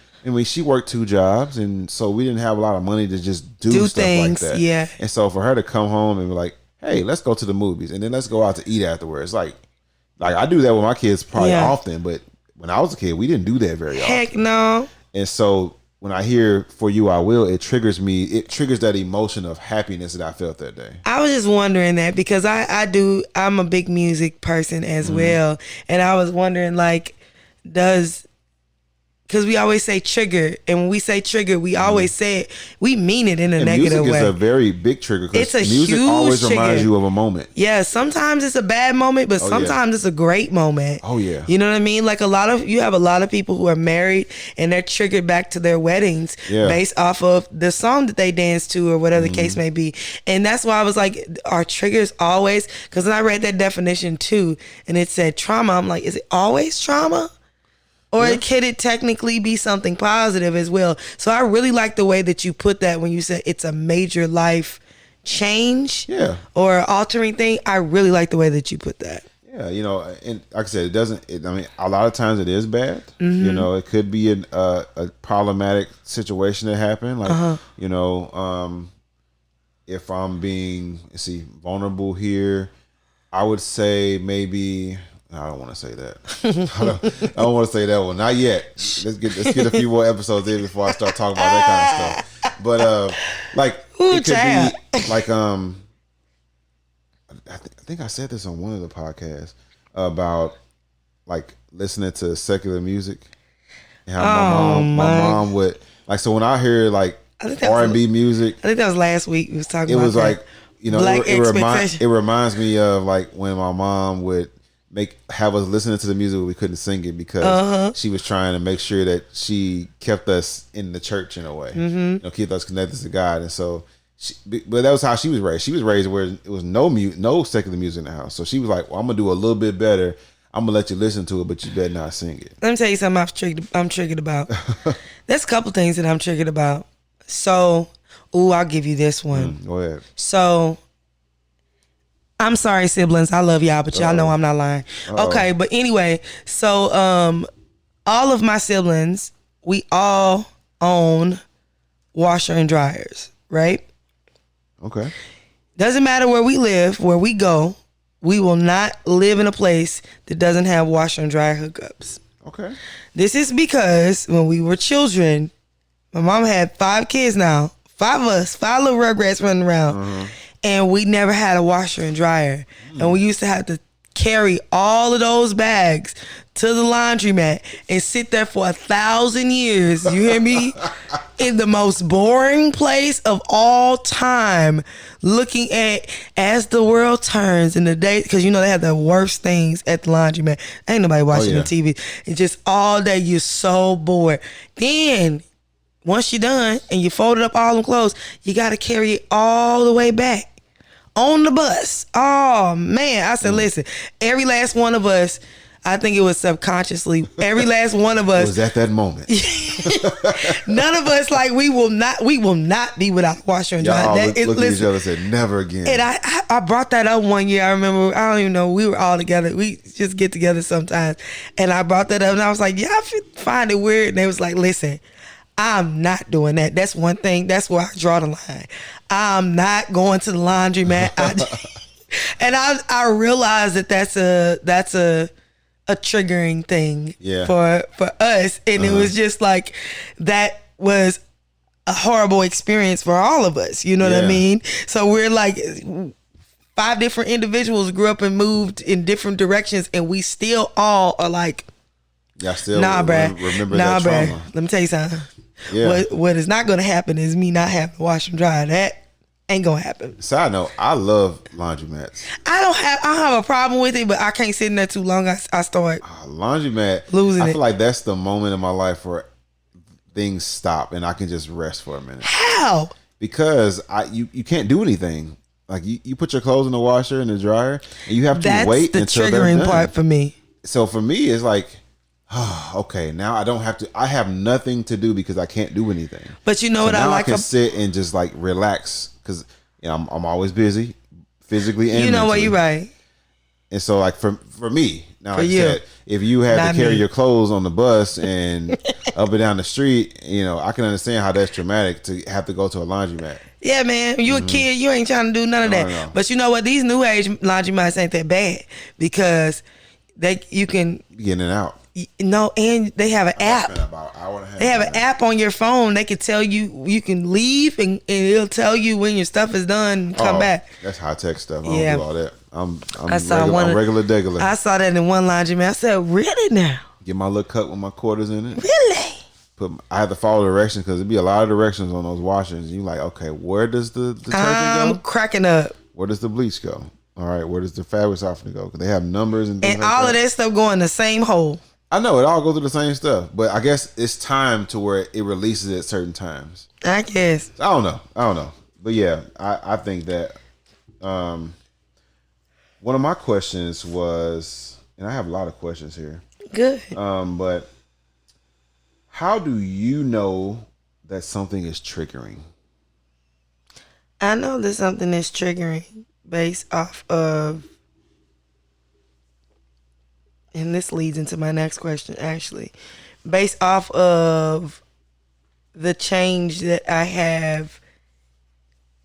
she worked 2 jobs, and so we didn't have a lot of money to just do stuff things like that. Yeah. And so for her to come home and be like, hey, let's go to the movies, and then let's go out to eat afterwards. Like I do that with my kids probably often, but when I was a kid, we didn't do that very often. Heck no. And so when I hear For You I Will, it triggers me. It triggers that emotion of happiness that I felt that day. I was just wondering that because I'm a big music person as well. And I was wondering, like, does because we always say trigger, and when we say trigger, we always say it, we mean it in a and negative music way. is a very big trigger because It's a music huge always trigger. reminds you of a moment. Yeah, sometimes it's a bad moment, but sometimes it's a great moment. Oh yeah. You know what I mean? Like you have a lot of people who are married and they're triggered back to their weddings based off of the song that they danced to or whatever the case may be. And that's why I was like, are triggers always? Because when I read that definition too, and it said trauma, I'm like, is it always trauma? Or could it technically be something positive as well? So I really like the way that you put that when you said it's a major life change or altering thing. I really like the way that you put that. Yeah, you know, and like I said, I mean, a lot of times it is bad. You know, it could be a problematic situation that happened. Like, you know, if I'm being, vulnerable here, I would say maybe... I don't want to say that. I don't want to say that one. Not yet. Let's get a few more episodes in before I start talking about that kind of stuff. But like it could be like I think I said this on one of the podcasts about like listening to secular music and how my mom would like. So when I hear like R&B music, I think that was last week. We was talking. It about was that. like, you know, it reminds me of like when my mom would have us listening to the music, but we couldn't sing it because she was trying to make sure that she kept us in the church in a way, you know, keep us connected to God. And so, but that was how she was raised. She was raised where it was no secular music in the house. So she was like, well, I'm gonna do a little bit better. I'm gonna let you listen to it, but you better not sing it. Let me tell you something I'm triggered about. There's a couple things that I'm triggered about. So, I'll give you this one. Go ahead. So, I'm sorry, siblings. I love y'all, but y'all know I'm not lying. Okay, but anyway, so all of my siblings, we all own washer and dryers, right? Okay. Doesn't matter where we live, where we go, we will not live in a place that doesn't have washer and dryer hookups. Okay. This is because when we were children, my mom had 5 kids now, 5 of us, 5 little rugrats running around. And we never had a washer and dryer. And we used to have to carry all of those bags to the laundromat and sit there for 1,000 years, you hear me? In the most boring place of all time, looking at as the world turns in the day, because you know they have the worst things at the laundromat. Ain't nobody watching the TV. It's just all day, you're so bored. Then once you're done and you folded up all them clothes, you got to carry it all the way back on the bus. Oh, man. I said, listen, every last one of us, I think it was subconsciously, every last one of us. It was at that moment. None of us, like, we will not be without washer and dryer. Y'all look at each other and said, never again. And I brought that up one year. I remember, I don't even know, we were all together. We just get together sometimes. And I brought that up and I was like, y'all find it weird. And they was like, listen, I'm not doing that. That's one thing. That's where I draw the line. I'm not going to the laundromat. And I realized that that's a triggering thing for us. And it was just like, that was a horrible experience for all of us. You know what I mean? So we're like 5 different individuals grew up and moved in different directions, and we still all are like, y'all still remember that trauma. Let me tell you something. Yeah. What is not going to happen is me not having to wash and dry. That ain't going to happen. Side note, I love laundromats. I don't have a problem with it, but I can't sit in there too long. I start laundromat losing it. I feel like that's the moment in my life where things stop and I can just rest for a minute. How? Because you can't do anything. Like you put your clothes in the washer and the dryer, and you have to wait until they're done. That's the triggering part for me. So for me, it's like, okay, now I don't have to. I have nothing to do because I can't do anything. But you know what I like? I can sit and just like relax because I'm always busy, physically and you know mentally. what, you're right. And so like for me now, like I said, if you have to carry your clothes on the bus and up and down the street, I can understand how that's traumatic to have to go to a laundromat. Yeah, man. You a kid, you ain't trying to do none of that. No. But you know what? These new age laundromats ain't that bad because you can get in and out. No, and they have an app. They have an app on your phone. They can tell you can leave and it'll tell you when your stuff is done and come back. That's high tech stuff. I don't do all that. I'm regular. I saw that in one laundromat. I said, really now? Get my little cup with my quarters in it. Really? I have to follow directions because there'd be a lot of directions on those washers. And you like, okay, where does the detergent go? I'm cracking up. Where does the bleach go? All right, where does the fabric softener go? Because they have numbers and things And like all that. of that stuff go in the same hole. I know it all goes through the same stuff, but I guess it's time to where it releases at certain times. I guess. I don't know, but yeah, I think that one of my questions was, and I have a lot of questions here. Good. But how do you know that something is triggering? I know that something is triggering based off of, and this leads into my next question actually, based off of the change that I have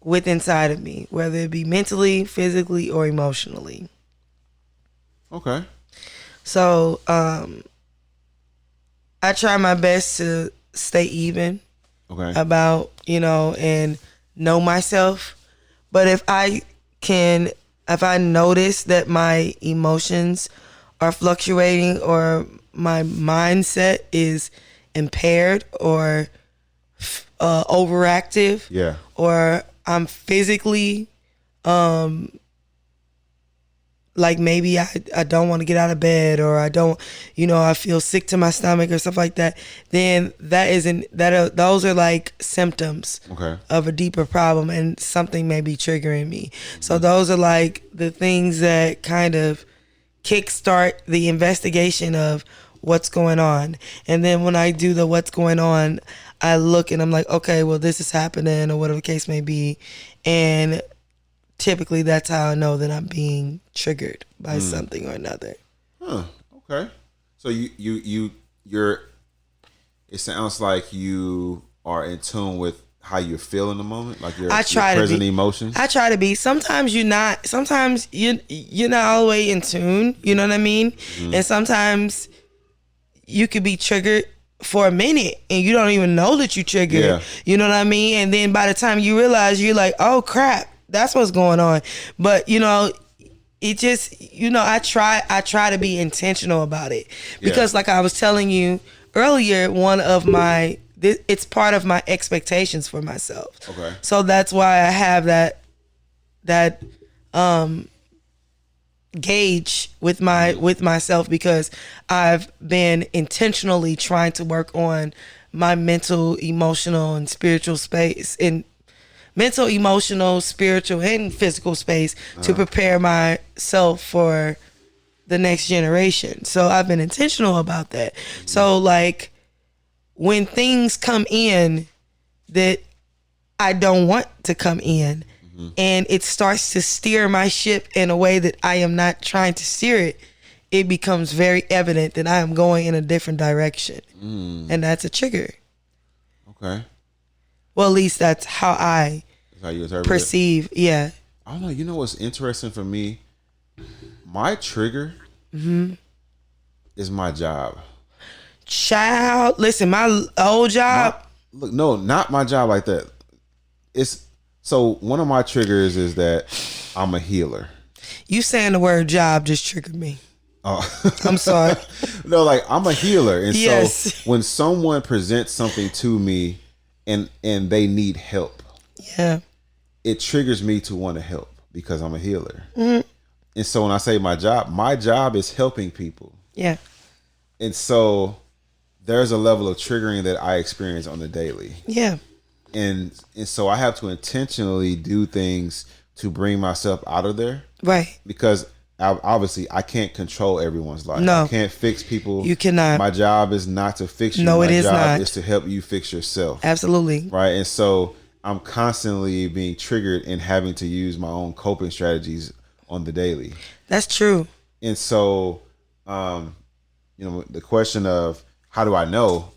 with inside of me, whether it be mentally, physically, or emotionally. Okay. So I try my best to stay even about, and know myself. But if I notice that my emotions are fluctuating or my mindset is impaired or overactive, or I'm physically like maybe I don't want to get out of bed, or I don't, I feel sick to my stomach or stuff like that, then those are like symptoms of a deeper problem, and something may be triggering me. So those are like the things that kind of kickstart the investigation of what's going on. And then when I do the what's going on, I look and I'm like, okay, well, this is happening, or whatever the case may be. And typically that's how I know that I'm being triggered by something or another. Okay. So you're it sounds like you are in tune with how you feel in the moment, like your present emotions. I try to be. Sometimes you're not. Sometimes you're not all the way in tune. You know what I mean? Mm-hmm. And sometimes you could be triggered for a minute and you don't even know that you triggered. Yeah. You know what I mean? And then by the time you realize, you're like, oh crap, that's what's going on. But it just, I try to be intentional about it, because like I was telling you earlier, it's part of my expectations for myself. Okay. So that's why I have that gauge with myself, because I've been intentionally trying to work on my mental, emotional, and spiritual space, in mental, emotional, spiritual, and physical space to prepare myself for the next generation. So I've been intentional about that. Mm-hmm. So like when things come in that I don't want to come in, and it starts to steer my ship in a way that I am not trying to steer it, it becomes very evident that I am going in a different direction. And that's a trigger. Okay. Well, at least that's how I perceive it. Yeah. I don't know. You know what's interesting for me? My trigger is my job. Child, listen, my old job. No, not my job like that. So one of my triggers is that I'm a healer. You saying the word job just triggered me. Oh, I'm sorry. No, like I'm a healer, and so when someone presents something to me, and they need help, it triggers me to want to help because I'm a healer. Mm-hmm. And so when I say my job is helping people. Yeah. And so there's a level of triggering that I experience on the daily. Yeah. And so I have to intentionally do things to bring myself out of there. Right. Because obviously I can't control everyone's life. No. I can't fix people. You cannot. My job is not to fix you. No, it is not. My job is to help you fix yourself. Absolutely. Right. And so I'm constantly being triggered and having to use my own coping strategies on the daily. That's true. And so, the question of how do I know?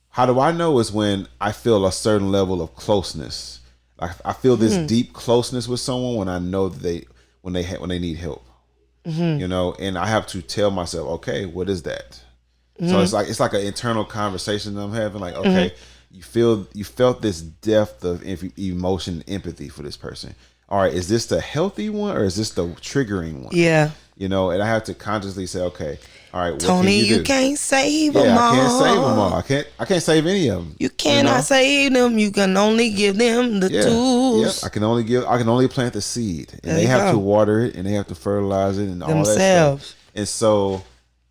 How do I know is when I feel a certain level of closeness. Like I feel this deep closeness with someone when I know that when they need help. Mm-hmm. And I have to tell myself, okay, what is that? Mm-hmm. So it's like an internal conversation that I'm having. Like, okay, you felt this depth of emotion, and empathy for this person. All right, is this the healthy one or is this the triggering one? Yeah. And I have to consciously say, okay, all right, what Tony, can you do? you can't save them Yeah, all. I can't save them all. I can't save any of them. You cannot save them. You can only give them the tools. Yep. I can only plant the seed, and There they you have go. to water it, and they have to fertilize it, and all that Themselves. stuff. And so,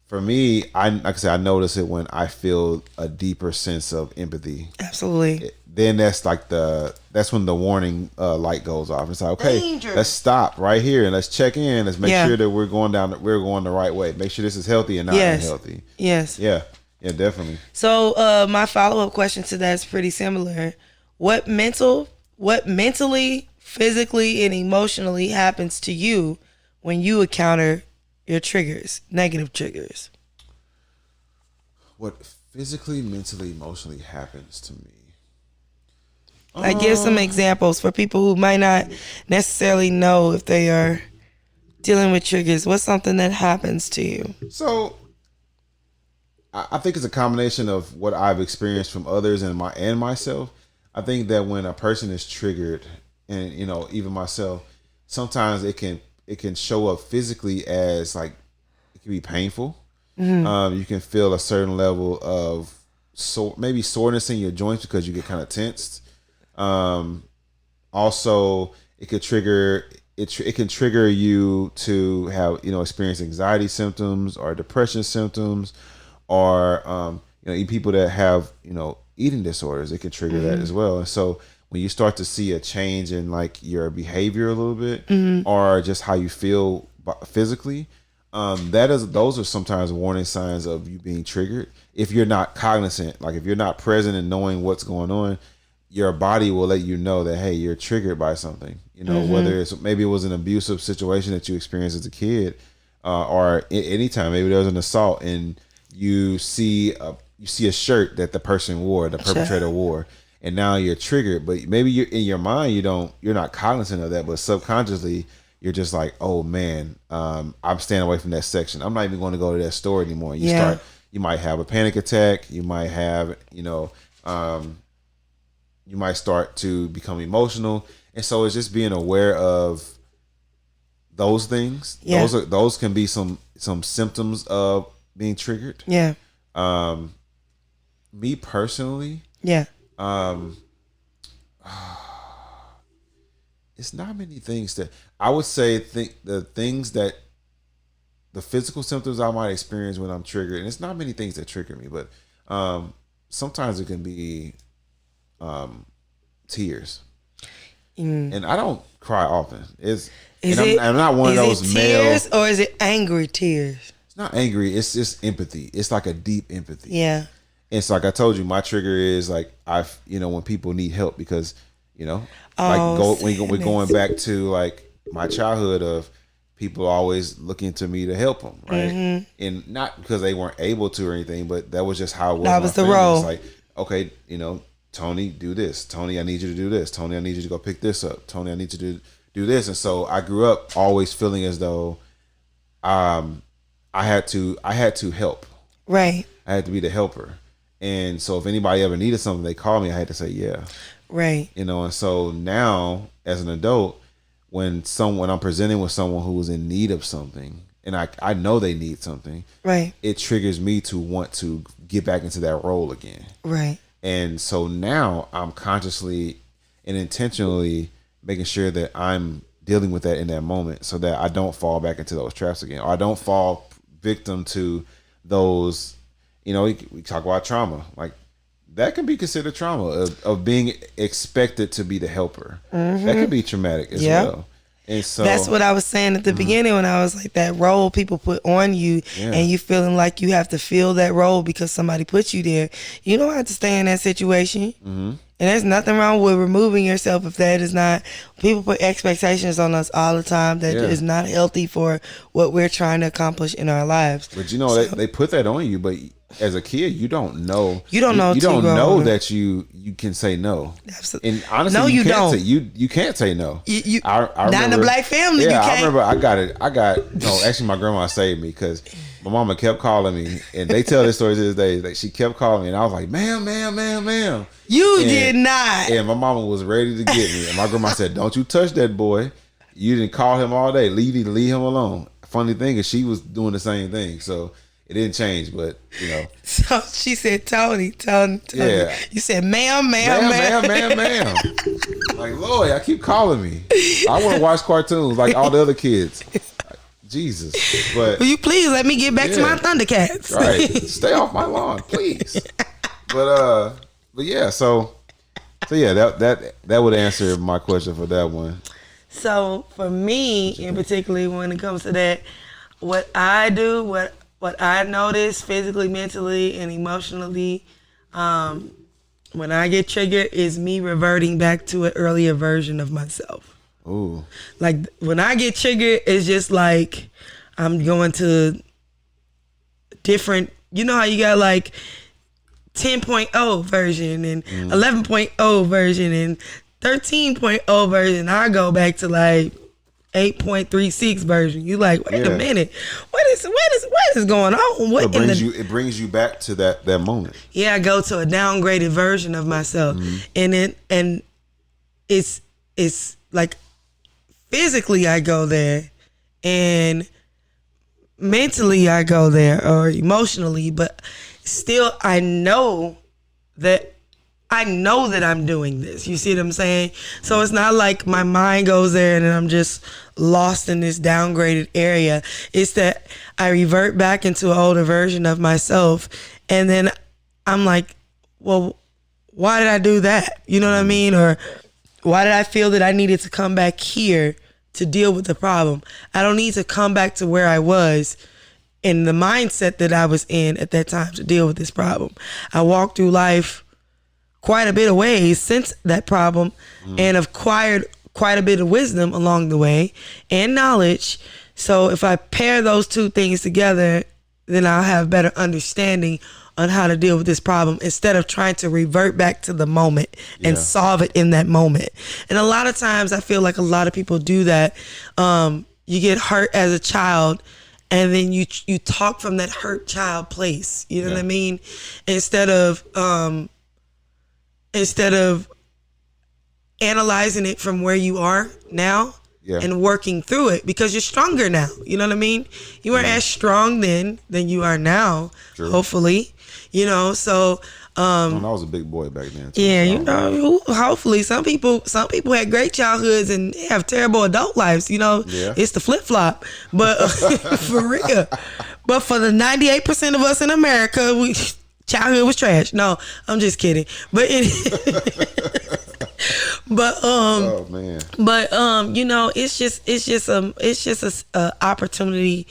for me, like I said, I notice it when I feel a deeper sense of empathy. Absolutely. Then that's when the warning light goes off. It's like, okay, Danger. let's stop right here and let's check in. Let's make sure that we're going the right way. Make sure this is healthy and not unhealthy. Yes. Yeah, definitely. So my follow-up question to that is pretty similar. What mentally, physically, and emotionally happens to you when you encounter your triggers, negative triggers? What physically, mentally, emotionally happens to me? Like, give some examples for people who might not necessarily know if they are dealing with triggers. What's something that happens to you? So, I think it's a combination of what I've experienced from others and myself. I think that when a person is triggered, and even myself, sometimes it can show up physically as like it can be painful. Mm-hmm. You can feel a certain level of maybe soreness in your joints because you get kind of tensed. Also, it could trigger it can trigger you to have experience anxiety symptoms or depression symptoms, or people that have eating disorders. It can trigger that as well. And so when you start to see a change in like your behavior a little bit, or just how you feel physically, those are sometimes warning signs of you being triggered. If you're not cognizant, like if you're not present and knowing what's going on, your body will let you know that, hey, you're triggered by something. Whether it's maybe it was an abusive situation that you experienced as a kid, or anytime maybe there was an assault and you see a shirt that the person wore, the perpetrator wore, and now you're triggered. But maybe you're in your mind, you're not cognizant of that, but subconsciously you're just like, oh man, I'm staying away from that section. I'm not even going to go to that store anymore. You might have a panic attack. You might have, you might start to become emotional. And so it's just being aware of those things. Yeah. Those can be some symptoms of being triggered. Yeah. Me personally. Yeah. It's not many things that I would say the physical symptoms I might experience when I'm triggered, and it's not many things that trigger me, but sometimes it can be tears. And I don't cry often. I'm not one of those tears or is it angry tears? It's not angry. It's just empathy. It's like a deep empathy. Yeah. It's like I told you, my trigger is like when people need help because we're going back to like my childhood of people always looking to me to help them, right? Mm-hmm. And not because they weren't able to or anything, but that was just how it was. That was the role. It's like, okay, Tony, do this. Tony, I need you to do this. Tony, I need you to go pick this up. Tony, I need you to do this. And so I grew up always feeling as though I had to help. Right. I had to be the helper. And so if anybody ever needed something, they called me, I had to say, yeah. Right. And so now as an adult, when I'm presenting with someone who is in need of something, and I know they need something, right, it triggers me to want to get back into that role again. Right. And so now I'm consciously and intentionally making sure that I'm dealing with that in that moment so that I don't fall back into those traps again, or I don't fall victim to those, we talk about trauma. Like that can be considered trauma of being expected to be the helper. Mm-hmm. That can be traumatic as well. And so that's what I was saying at the beginning when I was like, that role people put on you and you feeling like you have to fill that role because somebody put you there. You don't have to stay in that situation. Mm-hmm. And there's nothing wrong with removing yourself if that is not. People put expectations on us all the time that is not healthy for what we're trying to accomplish in our lives. But they put that on you, but as a kid, you don't know. You don't know. You don't know that you can say no. Absolutely. And honestly, no, you don't. You can't say no. I remember, not in a black family. Yeah, you can't. I remember. I got. No, actually, my grandma saved me because my mama kept calling me, and they tell this story to this day. Like she kept calling me, and I was like, "Ma'am." You did not. And my mama was ready to get me, and my grandma said, "Don't you touch that boy. You didn't call him all day. Leave him alone." funny thing is she was doing the same thing, so it didn't change. But you know, So she said, Tony. Yeah. You said, ma'am. Like, Lord, I keep calling me. I want to watch cartoons like all the other kids. Jesus, but will you please let me get back to my Thundercats? Right, stay off my lawn, please. But yeah, so yeah, that would answer my question for that one. So for me, in particular, when it comes to that, what I do, what I notice physically, mentally, and emotionally, when I get triggered, is me reverting back to an earlier version of myself. Ooh. Like when I get triggered, it's just like I'm going to different. You know how you got like 10.0 version and 11.0 version and 13.0 version. I go back to like 8.36 version. You like, wait a minute, what is going on? What it brings you back to that moment. Yeah, I go to a downgraded version of myself, and it's like physically I go there, and mentally I go there, or emotionally, but still I know that I'm doing this. You see what I'm saying? So it's not like my mind goes there and I'm just lost in this downgraded area. It's that I revert back into an older version of myself, and then I'm like, well, why did I do that? You know what I mean? Or why did I feel that I needed to come back here to deal with the problem? I don't need to come back to where I was in the mindset that I was in at that time to deal with this problem. I walked through life quite a bit of ways since that problem and have acquired quite a bit of wisdom along the way and knowledge. So if I pair those two things together, then I'll have better understanding on how to deal with this problem instead of trying to revert back to the moment and solve it in that moment. And a lot of times I feel like a lot of people do that. You get hurt as a child, and then you talk from that hurt child place. You know what I mean? Instead of analyzing it from where you are now and working through it, because you're stronger now. You know what I mean? You weren't as strong then than you are now. True. Hopefully, you know. So I was a big boy back then too, yeah, you know, hopefully some people had great childhoods and they have terrible adult lives. You know, it's the flip-flop, but for real. But for the 98% of us in America, childhood was trash. No, I'm just kidding. But oh man. But you know, it's just a opportunity,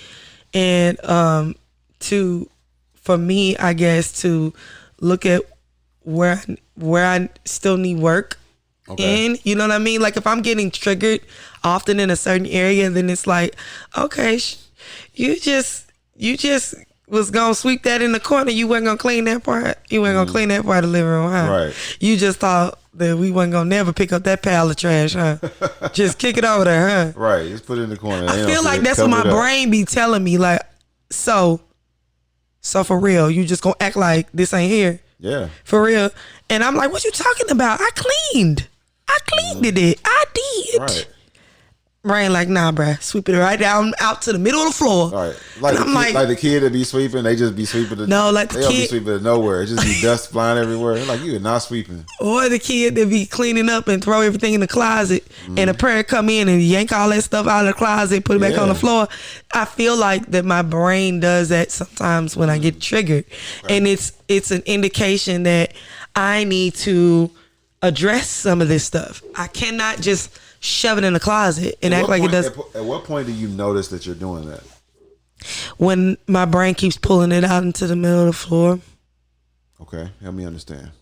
and for me, I guess, to look at where I still need work in. You know what I mean? Like if I'm getting triggered often in a certain area, then it's like, okay, you just was gonna sweep that in the corner. You wasn't gonna clean that part. You wasn't gonna clean that part of the living room, huh? Right. You just thought that we wasn't gonna never pick up that pile of trash, huh? Just kick it over there, huh? Right. Just put it in the corner. I feel like that's what my brain be telling me. Like, so for real, you just gonna act like this ain't here? Yeah. For real. And I'm like, what you talking about? I cleaned it. I did. Right. Brain like, nah, bruh, sweep it right down out to the middle of the floor. All right, like the kid that be sweeping, they just be sweeping. They don't be sweeping it nowhere. It just be dust flying everywhere. They're like, you are not sweeping. Or the kid that be cleaning up and throw everything in the closet, and a parent come in and yank all that stuff out of the closet, put it back on the floor. I feel like that my brain does that sometimes when I get triggered, and it's an indication that I need to address some of this stuff. I cannot just shove it in the closet and act like it does. At what point do you notice that you're doing that? When my brain keeps pulling it out into the middle of the floor. Okay, help me understand.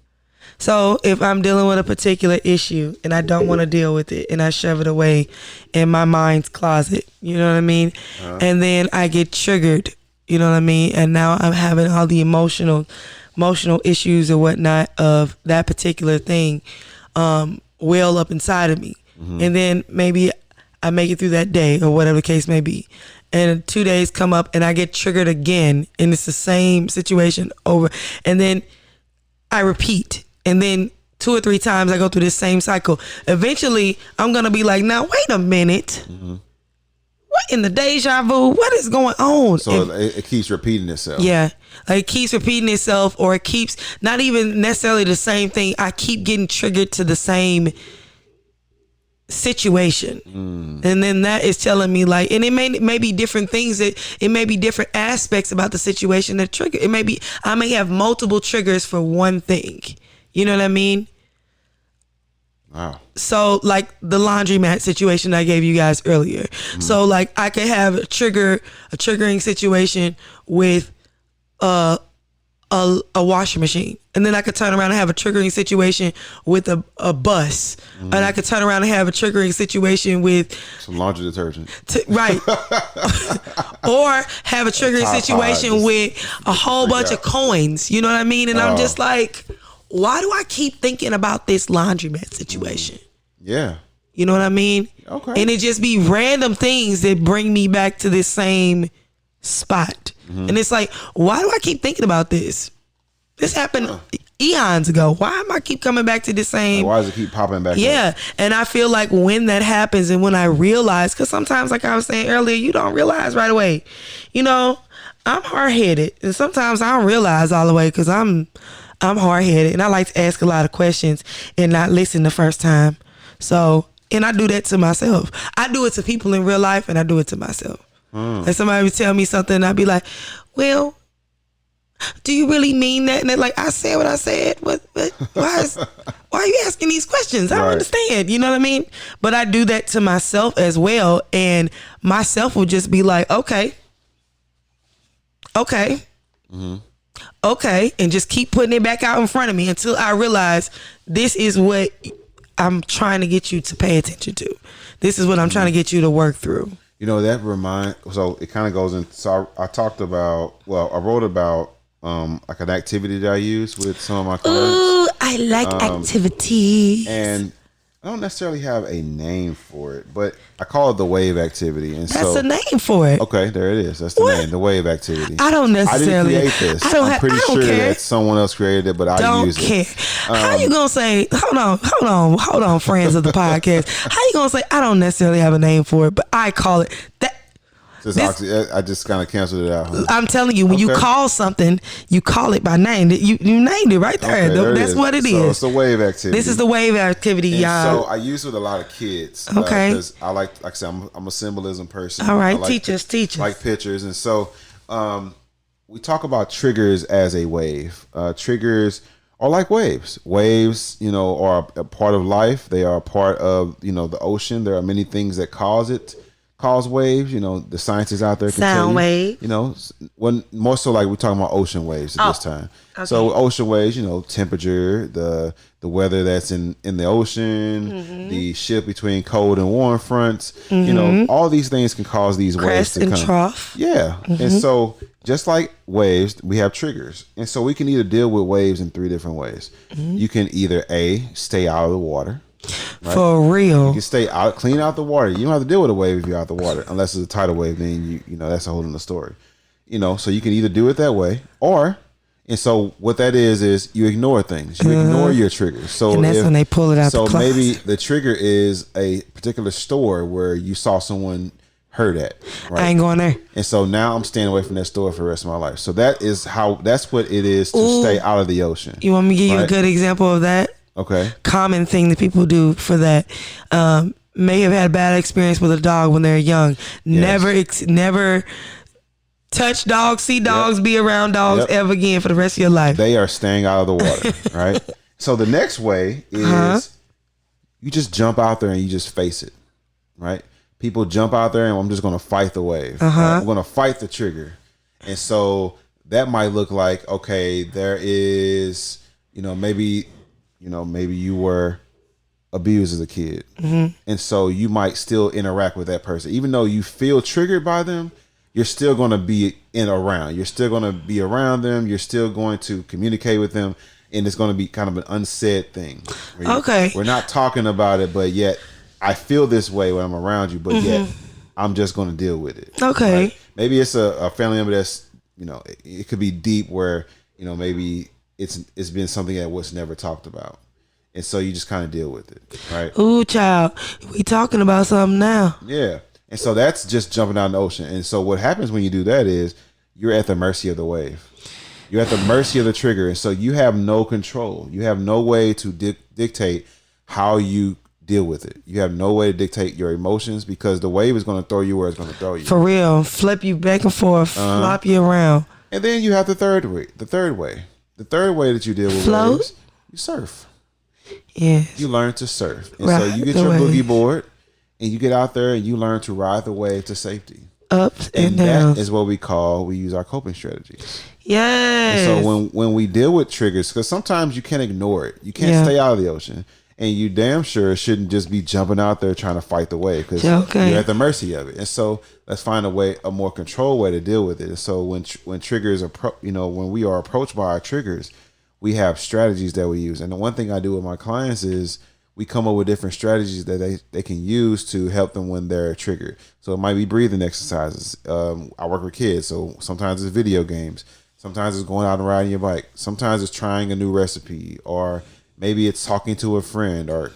So if I'm dealing with a particular issue and I don't want to deal with it, and I shove it away in my mind's closet, you know what I mean? And then I get triggered, you know what I mean? And now I'm having all the emotional issues or whatnot of that particular thing well up inside of me. And then maybe I make it through that day or whatever the case may be. And 2 days come up and I get triggered again, and it's the same situation over. And then I repeat. And then 2 or 3 times I go through this same cycle. Eventually I'm going to be like, now, wait a minute. what in the deja vu? What is going on? So it keeps repeating itself. Yeah. Like it keeps repeating itself, or it keeps not even necessarily the same thing. I keep getting triggered to the same situation. And then that is telling me like, and it may be different things, that it may be different aspects about the situation that trigger. It may be, I may have multiple triggers for one thing. You know what I mean? Wow. So like the laundromat situation I gave you guys earlier. So like I could have a triggering situation with a washing machine, and then I could turn around and have a triggering situation with a bus, and I could turn around and have a triggering situation with some laundry detergent, right, or have a triggering situation with a whole bunch of coins. You know what I mean? And I'm just like, why do I keep thinking about this laundromat situation? Yeah. You know what I mean? Okay. And it just be random things that bring me back to this same spot. And it's like, why do I keep thinking about this? This happened eons ago. Why am I keep coming back to the same? Like, why does it keep popping back up? And I feel like when that happens and when I realize, because sometimes, like I was saying earlier, you don't realize right away. You know, I'm hard-headed, and sometimes I don't realize all the way because I'm hard-headed, and I like to ask a lot of questions and not listen the first time. So, and I do that to myself. I do it to people in real life, and I do it to myself. And somebody would tell me something, and I'd be like, well, do you really mean that? And they're like, I said what I said. Why are you asking these questions? I don't understand. You know what I mean? But I do that to myself as well. And myself will just be like, okay. Okay. And just keep putting it back out in front of me until I realize this is what I'm trying to get you to pay attention to. This is what I'm trying to get you to work through. You know, so it kind of goes in. So I wrote about like an activity that I use with some of my clients. Ooh, I like activities. And I don't necessarily have a name for it, but I call it the wave activity. And that's a name for it. Okay, there it is. That's the name, the wave activity. I don't necessarily. I didn't create this. I'm pretty sure that someone else created it, but I use it. Don't care. How you gonna say? Hold on, friends of the podcast. How you gonna say I don't necessarily have a name for it, but I call it that? I just kind of canceled it out. Huh? I'm telling you, when you call something, you call it by name. You named it right there. Okay, that's what it is. So it's the wave activity. This is the wave activity, and y'all. So I use it with a lot of kids. Okay. Because I like I said, I'm a symbolism person. All right, like teach us. Like pictures. And so we talk about triggers as a wave. Triggers are like waves. Waves, you know, are a part of life. They are a part of, you know, the ocean. There are many things that cause waves. You know, the scientists out there can tell you, wave. you know, when more so like we're talking about ocean waves at this time. Okay. So ocean waves, you know, temperature, the weather that's in the ocean, the shift between cold and warm fronts, you know, all these things can cause these waves to come. Crest and trough. Yeah. And so just like waves, we have triggers. And so we can either deal with waves in three different ways. You can either stay out of the water. Right? For real. You can stay out, clean out the water. You don't have to deal with a wave if you're out the water, unless it's a tidal wave. Then you know that's a whole other story. You know, so you can either do it that way, and so what that is you ignore things. You ignore your triggers. So and that's when they pull it out. So the closet. maybe the trigger is a particular store where you saw someone hurt at. Right? I ain't going there. And so now I'm staying away from that store for the rest of my life. So that's what it is to stay out of the ocean. You want me to give you a good example of that? Okay. Common thing that people do for that. May have had a bad experience with a dog when they're young. Yes. Never touch dogs, see dogs, be around dogs ever again for the rest of your life. They are staying out of the water, right? So the next way is you just jump out there and you just face it, right? People jump out there and I'm just going to fight the wave. Right? I'm going to fight the trigger. And so that might look like, okay, there is, maybe you were abused as a kid. And so you might still interact with that person. Even though you feel triggered by them, you're still going to be around. You're still going to be around them. You're still going to communicate with them. And it's going to be kind of an unsaid thing. We're not talking about it, but yet I feel this way when I'm around you, but yet I'm just going to deal with it. Okay. Right? Maybe it's a family member that's, it could be deep where, maybe it's been something that was never talked about. And so you just kind of deal with it. Right. Ooh, child. We talking about something now. Yeah. And so that's just jumping out in the ocean. And so what happens when you do that is you're at the mercy of the wave. You're at the mercy of the trigger. And so you have no control. You have no way to dictate how you deal with it. You have no way to dictate your emotions because the wave is going to throw you where it's going to throw you. For real. Flip you back and forth, flop you around. And then you have the third way. The third way that you deal with waves, you surf. Yes. You learn to surf. And so you get your boogie board and you get out there and you learn to ride the wave to safety. Ups and downs. That is what we use our coping strategies. Yes. And so when we deal with triggers, because sometimes you can't ignore it. You can't stay out of the ocean. And you damn sure shouldn't just be jumping out there trying to fight the wave because you're at the mercy of it. And so let's find a more controlled way to deal with it. And so when triggers are, when we are approached by our triggers, we have strategies that we use. And the one thing I do with my clients is we come up with different strategies that they can use to help them when they're triggered. So it might be breathing exercises. I work with kids, so sometimes it's video games. Sometimes it's going out and riding your bike. Sometimes it's trying a new recipe, or maybe it's talking to a friend, or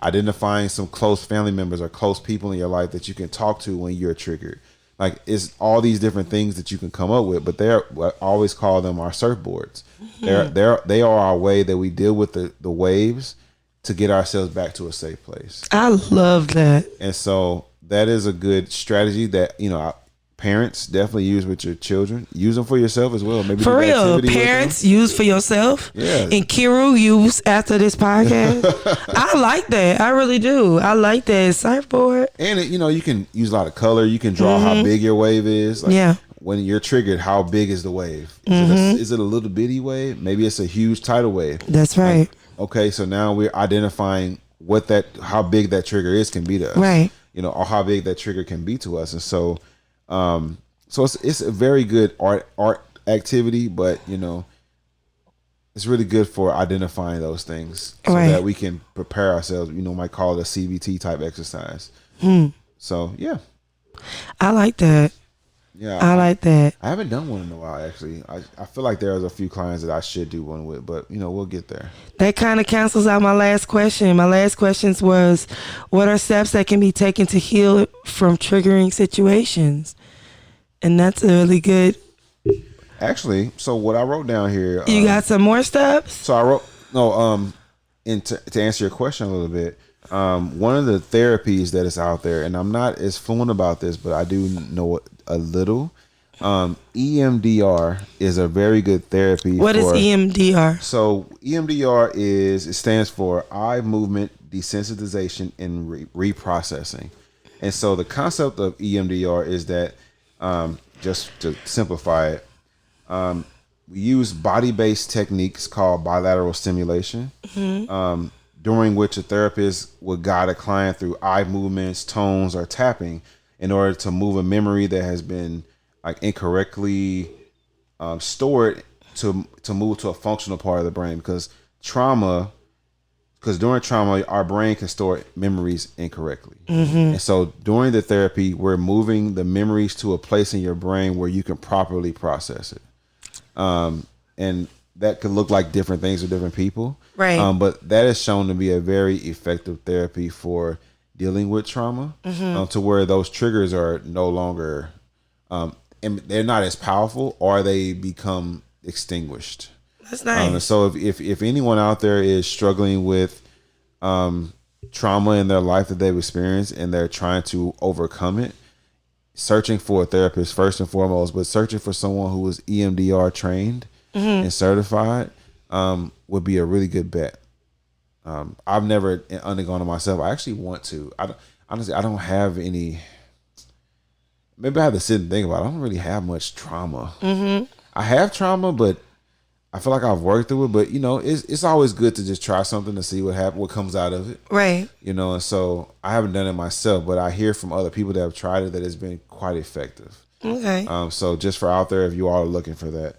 identifying some close family members or close people in your life that you can talk to when you're triggered. Like, it's all these different things that you can come up with, but I always call them our surfboards. They are our way that we deal with the waves to get ourselves back to a safe place. I love that. And so that is a good strategy that, parents definitely use with your children. Use them for yourself as well. Maybe for real, parents use for yourself. Yeah. Nkiru use after this podcast. I like that. I really do. I like that surfboard. And you can use a lot of color. You can draw how big your wave is. Like, when you're triggered, how big is the wave? Is it a little bitty wave? Maybe it's a huge tidal wave. That's right. Like, okay, so now we're identifying how big that trigger can be to us. Right. Or how big that trigger can be to us. And so it's a very good art activity, but it's really good for identifying those things so that we can prepare ourselves. Might call it a CBT type exercise. So yeah, I like that. Yeah, I like that. I haven't done one in a while, actually. I feel like there's a few clients that I should do one with, but we'll get there. That kind of cancels out my last question. My last questions was, what are steps that can be taken to heal from triggering situations? And that's a really good. Actually, so what I wrote down here. You got some more steps? So I wrote and to answer your question a little bit. One of the therapies that is out there, and I'm not as fluent about this, but I do know a little. EMDR is a very good therapy. What is EMDR? So EMDR it stands for eye movement desensitization and reprocessing. And so the concept of EMDR is that, just to simplify it, we use body-based techniques called bilateral stimulation. During which a therapist would guide a client through eye movements, tones, or tapping in order to move a memory that has been incorrectly stored to move to a functional part of the brain. Because during trauma, our brain can store memories incorrectly. And so during the therapy, we're moving the memories to a place in your brain where you can properly process it. And that could look like different things to different people. Right. But that is shown to be a very effective therapy for dealing with trauma, to where those triggers are no longer, and they're not as powerful, or they become extinguished. That's nice. So if anyone out there is struggling with trauma in their life that they've experienced and they're trying to overcome it, searching for a therapist first and foremost, but searching for someone who is EMDR trained and certified would be a really good bet. I've never undergone it myself. I actually want to. Honestly, I don't have any. Maybe I have to sit and think about it. I don't really have much trauma. I have trauma, but I feel like I've worked through it. But it's always good to just try something to see what comes out of it. Right. And so I haven't done it myself, but I hear from other people that have tried it that it's been quite effective. Okay. So just for out there, if you all are looking for that.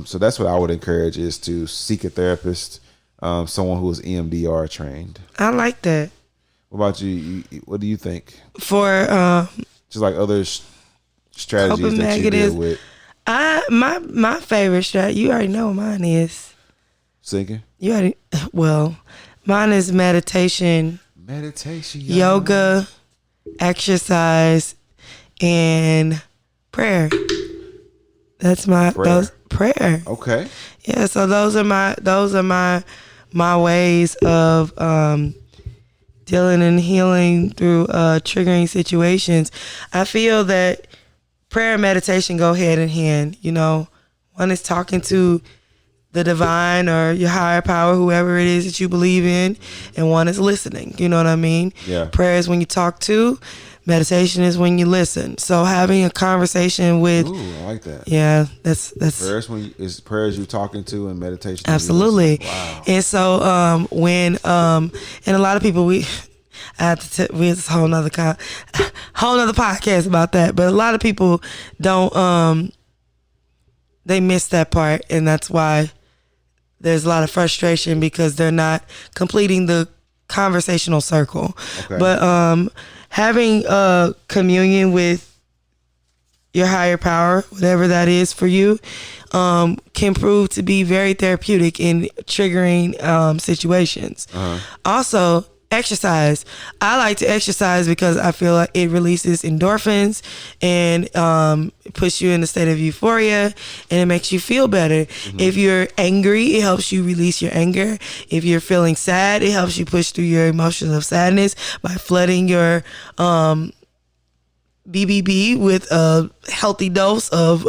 So that's what I would encourage, is to seek a therapist, someone who is EMDR trained. I like that. What about you? What do you think? For just like other strategies that you deal with. My favorite strategy, you already know what mine is. Singing? Mine is meditation. Meditation. Yoga. exercise, and prayer. That's my prayer. Okay. Yeah, so those are my ways of dealing and healing through triggering situations. I feel that prayer and meditation go hand in hand. You know, one is talking to the divine or your higher power, whoever it is that you believe in, and one is listening. You know what I mean? Yeah. Prayer is when you talk to, meditation is when you listen. So having a conversation with, I like that. Yeah, that's prayers you talking to, and meditation. Absolutely. Wow. And so when and a lot of people we have a whole nother podcast about that, but a lot of people don't they miss that part, and that's why there's a lot of frustration because they're not completing the conversational circle. Okay. But having a communion with your higher power, whatever that is for you, can prove to be very therapeutic in triggering situations. Also, exercise. I like to exercise because I feel like it releases endorphins and puts you in a state of euphoria, and it makes you feel better. If you're angry, it helps you release your anger. If you're feeling sad, it helps you push through your emotions of sadness by flooding your BBB with a healthy dose of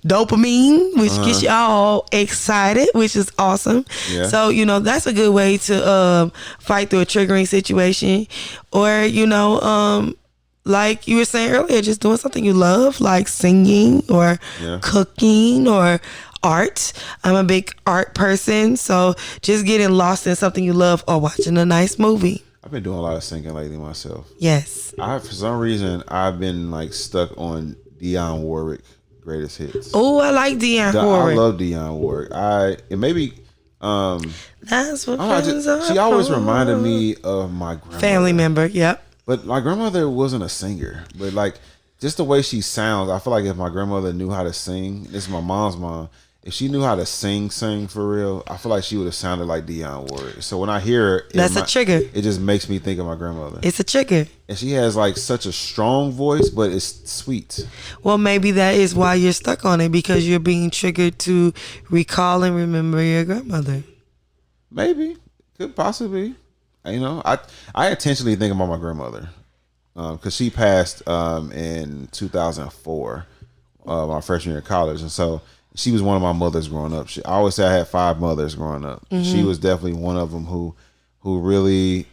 dopamine, which gets you all excited, which is awesome. Yeah. So, you know, that's a good way to fight through a triggering situation. Or, you know, like you were saying earlier, just doing something you love, like singing or cooking or art. I'm a big art person, so just getting lost in something you love or watching a nice movie. I've been doing a lot of singing lately myself. Yes. For some reason, I've been like stuck on Dionne Warwick greatest hits. Oh, I like Dionne Warwick. I love Dionne Warwick. That's what friends are she always for. reminded me of my grandmother. Family member, yep. But my grandmother wasn't a singer. But like just the way she sounds, I feel like if my grandmother knew how to sing, this is my mom's mom. If she knew how to sing for real, I feel like she would have sounded like Dionne Warwick. So when I hear her, that's a trigger. It just makes me think of my grandmother. It's a trigger. And she has like such a strong voice, but it's sweet. Well, maybe that is why you're stuck on it, because you're being triggered to recall and remember your grandmother. Maybe. Could possibly. You know, I intentionally think about my grandmother because she passed in 2004, my freshman year of college. And so she was one of my mothers growing up. I always say I had 5 mothers growing up. She was definitely one of them who really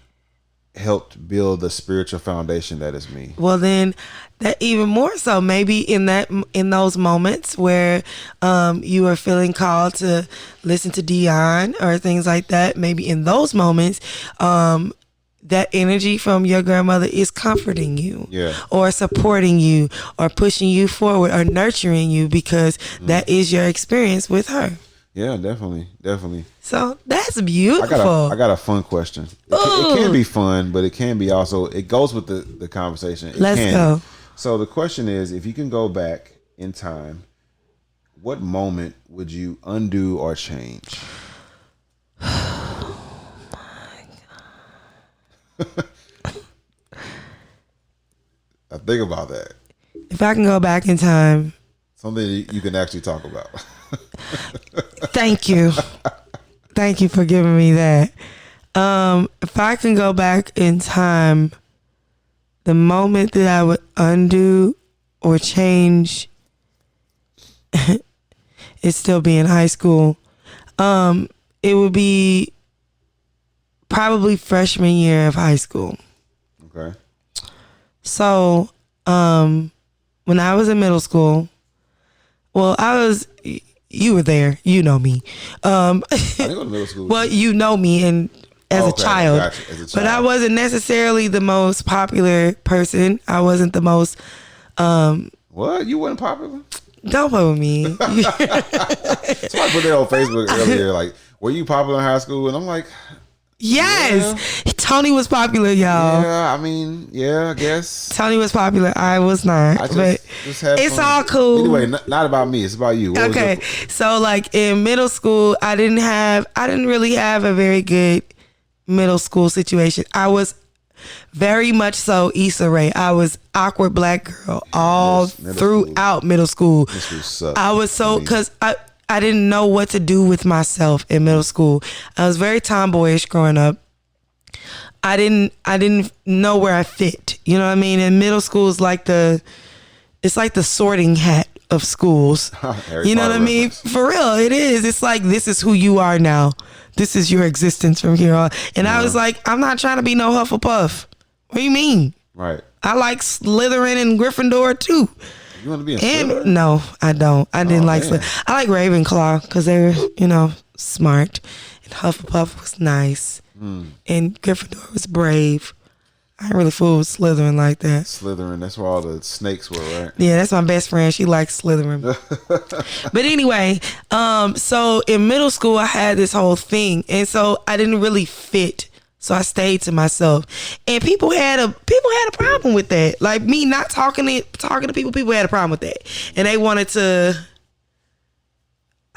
helped build the spiritual foundation that is me. Well, then that even more so, maybe in those moments where you are feeling called to listen to Dionne or things like that, maybe in those moments, that energy from your grandmother is comforting you, or supporting you, or pushing you forward, or nurturing you, because that is your experience with her. Yeah, definitely. So that's beautiful. I got a fun question. It can be fun, but it can be also, it goes with the conversation. Let's go. So the question is, if you can go back in time, what moment would you undo or change? I think about that. If I can go back in time. Something you can actually talk about. Thank you. Thank you for giving me that. If I can go back in time, the moment that I would undo or change is still be in high school. It would be probably freshman year of high school. Okay. So, when I was in middle school, well, you were there, you know me. I didn't go to middle school. Well, you know me and as a child. Gotcha, as a child. But I wasn't necessarily the most popular person. I wasn't the most What? You weren't popular? Don't play with me. Somebody put that on Facebook earlier, like, were you popular in high school? And I'm like, yes. Yeah. Tony was popular, y'all. Yeah, I mean, I guess. Tony was popular. I was not. But just had it's fun. all cool. Anyway, not about me. It's about you. Okay. So like in middle school, I didn't really have a very good middle school situation. I was Very much so, Issa Rae. I was awkward black girl all throughout middle school. Middle school sucked. I was so, because I didn't know what to do with myself in middle school. I was very tomboyish growing up. I didn't know where I fit. You know what I mean? And middle school is like it's like the sorting hat of schools. You know what I mean? For real, it is. It's like, this is who you are now. This is your existence from here on. And I was like, I'm not trying to be no Hufflepuff. What do you mean? Right. I like Slytherin and Gryffindor too. You want to be a Slytherin? No, I don't. I didn't like Slytherin. I like Ravenclaw because they were, smart. And Hufflepuff was nice. And Gryffindor was brave. I ain't really fool with Slytherin like that. Slytherin, that's where all the snakes were, right? Yeah, that's my best friend. She likes Slytherin. But anyway, so in middle school, I had this whole thing. And so I didn't really fit. So I stayed to myself. And people had a problem with that. Like me not talking to people had a problem with that. And they wanted to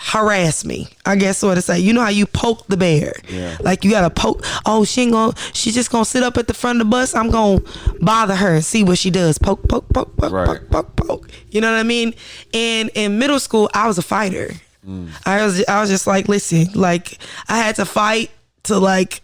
harass me, I guess, so to say. You know how you poke the bear? Yeah. Like you gotta poke. Oh, she's just gonna sit up at the front of the bus. I'm gonna bother her and see what she does. Poke, poke, poke, poke, right. poke, poke, poke. You know what I mean? And in middle school, I was a fighter. I was just like, listen, like I had to fight to like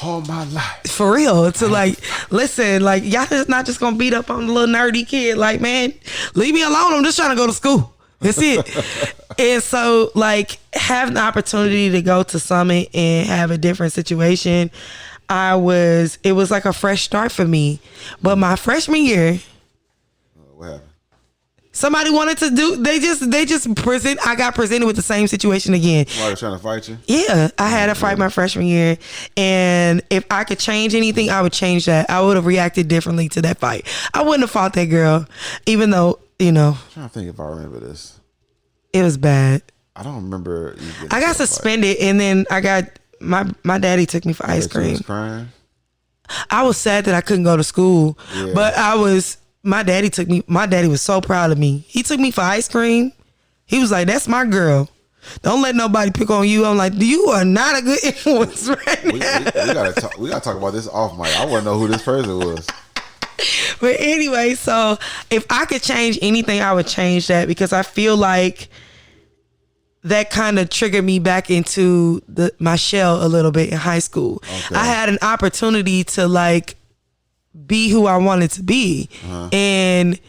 all my life. For real. To like, listen, like y'all is not just gonna beat up on the little nerdy kid. Like, man, leave me alone. I'm just trying to go to school. That's it. And so, like, having the opportunity to go to Summit and have a different situation, it was like a fresh start for me. But my freshman year, what happened? Somebody wanted to I got presented with the same situation again. Why, they trying to fight you? Yeah, I had a fight my freshman year. And if I could change anything, I would change that. I would have reacted differently to that fight. I wouldn't have fought that girl, even though, I'm trying to think if I remember this. It was bad. I don't remember. I got suspended, and then I got my daddy took me for ice cream. You was crying? I was sad that I couldn't go to school, but my daddy was so proud of me. He took me for ice cream. He was like, "That's my girl. Don't let nobody pick on you." I'm like, "You are not a good influence right now." We gotta talk about this off mic. I want to know who this person was. But anyway, so if I could change anything, I would change that, because I feel like that kind of triggered me back into my shell a little bit in high school. Okay. I had an opportunity to like be who I wanted to be, and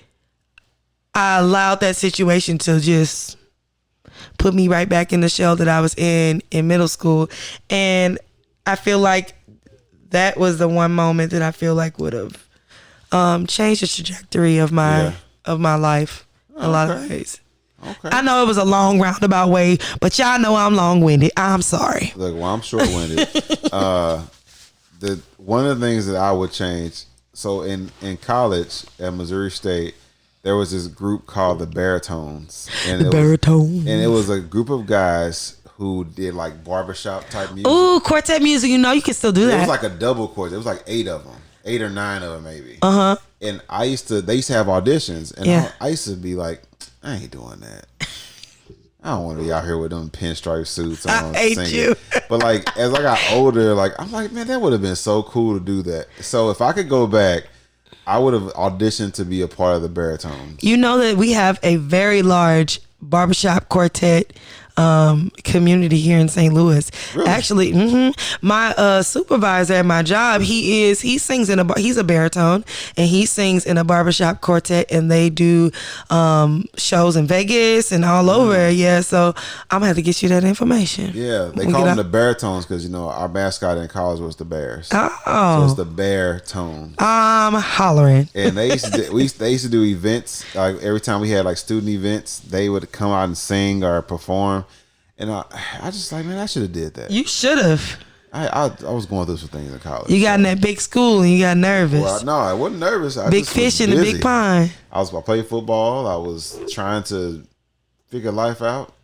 I allowed that situation to just put me right back in the shell that I was in middle school. And I feel like that was the one moment that I feel like would have changed the trajectory of my life in a lot of ways. Okay. I know it was a long roundabout way, but y'all know I'm long-winded. I'm sorry. Look, well, I'm short-winded. One of the things that I would change, so in college at Missouri State, there was this group called the Baritones. And it was a group of guys who did like barbershop type music. Ooh, quartet music, you can still do that. It was like a double quartet. It was like 8 of them. 8 or 9 of them maybe. And they used to have auditions, and I used to be like, I ain't doing that. I don't want to be out here with them pinstripe suits on. I hate singing. you. But like as I got older, like I'm like, man, that would have been so cool to do that. So if I could go back, I would have auditioned to be a part of the Baritones. You know that we have a very large barbershop quartet community here in St. Louis. Really? Actually, my supervisor at my job, he sings he's a baritone, and he sings in a barbershop quartet, and they do shows in Vegas and all over. Yeah, so I'm gonna have to get you that information. Yeah, they call them the Baritones because our mascot in college was the Bears. Oh, so it's the Baritones. I'm hollering. And they used to do events. Like every time we had like student events, they would come out and sing or perform. And I just like, man, I should have did that. You should have. I was going through some things in college. You got in that big school and you got nervous. Well, no, I wasn't nervous. Big fish in the big pond. I played football. I was trying to figure life out.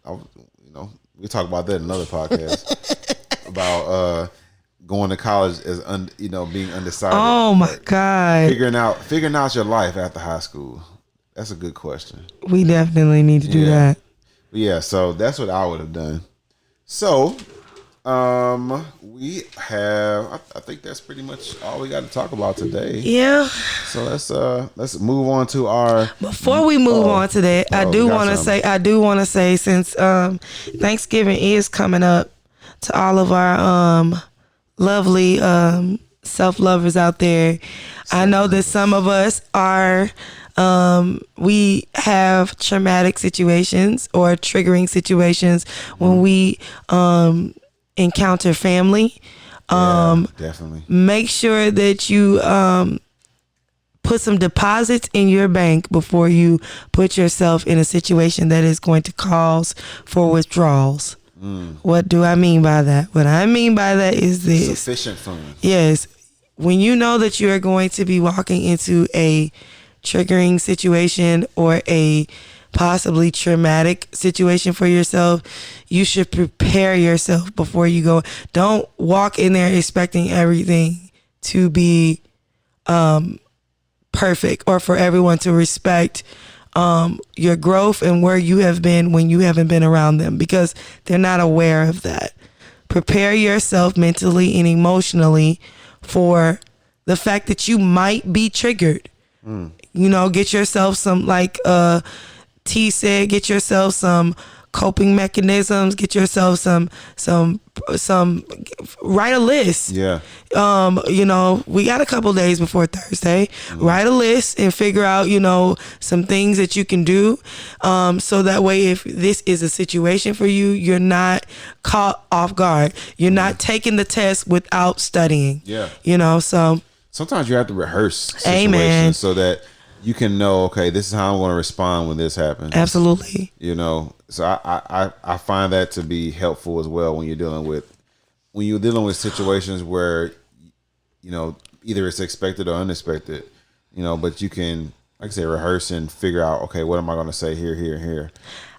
We talk about that in another podcast about going to college as being undecided. Oh my God! Figuring out your life after high school. That's a good question. We definitely need to do that. Yeah, so that's what I would have done. So, We have. I think that's pretty much all we got to talk about today. Yeah. So let's move on to our. Before we move on to that, I do want to say since Thanksgiving is coming up, to all of our lovely self-lovers out there, I know that some of us are. We have traumatic situations or triggering situations when we encounter family. Definitely. Make sure that you put some deposits in your bank before you put yourself in a situation that is going to cause for withdrawals. What do I mean by that? What I mean by that is this. Sufficient funds. Yes. When you know that you are going to be walking into a triggering situation or a possibly traumatic situation for yourself, you should prepare yourself before you go. Don't walk in there expecting everything to be perfect or for everyone to respect your growth and where you have been when you haven't been around them, because they're not aware of that. Prepare yourself mentally and emotionally for the fact that you might be triggered. You know, get yourself some, like T said, get yourself some coping mechanisms, get yourself some write a list. Yeah. You know, we got a couple days before Thursday. Write a list and figure out, you know, some things that you can do. So that way, if this is a situation for you, you're not caught off guard. You're not taking the test without studying. Yeah. You know, so sometimes you have to rehearse situations. Amen. So that you can know, okay, this is how I'm going to respond when this happens. Absolutely. You know, so I find that to be helpful as well when you're dealing with situations where, you know, either it's expected or unexpected, you know, but you can, like I say, rehearse and figure out, okay, what am I going to say here, here, and here.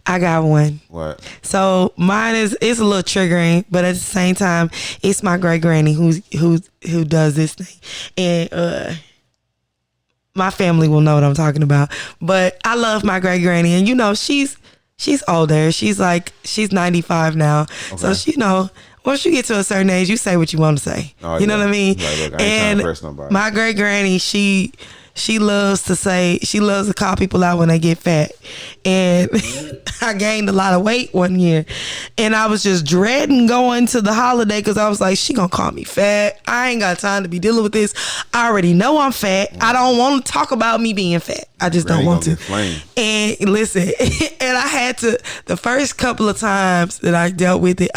I got one. What? So mine it's a little triggering, but at the same time, it's my great granny who does this thing, and my family will know what I'm talking about. But I love my great granny, and you know she's older. She's 95 now, okay. So she, you know, once you get to a certain age, you say what you want to say. Oh, you know what I mean? Like, look, I ain't and my great granny, she loves to call people out when they get fat. And I gained a lot of weight one year, and I was just dreading going to the holiday because I was like, she gonna call me fat. I ain't got time to be dealing with this. I already know I'm fat. I don't want to talk about me being fat. I just don't want to. And listen, and I had to, the first couple of times that I dealt with it,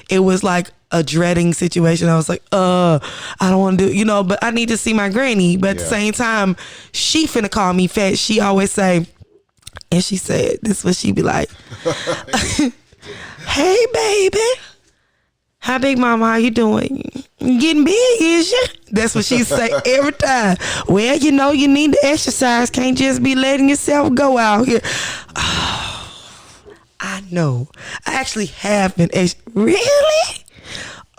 it was like a dreading situation. I was like, I don't want to do, you know, but I need to see my granny. But at the same time, she finna call me fat. She always say, and she said, this is what she be like, hey baby, how big mama, how you doing? You getting big, is you? That's what she say every time. Well, you know, you need to exercise. Can't just be letting yourself go out here. Oh, I know. I actually have been really?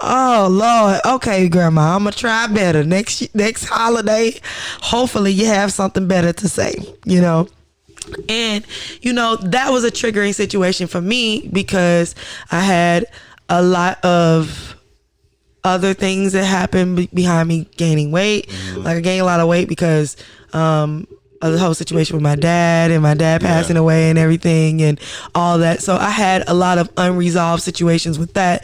Oh Lord. Okay, grandma, I'm gonna try better next holiday. Hopefully you have something better to say, you know. And you know, that was a triggering situation for me because I had a lot of other things that happened behind me gaining weight. Like I gained a lot of weight because of the whole situation with my dad and my dad passing away and everything and all that. So I had a lot of unresolved situations with that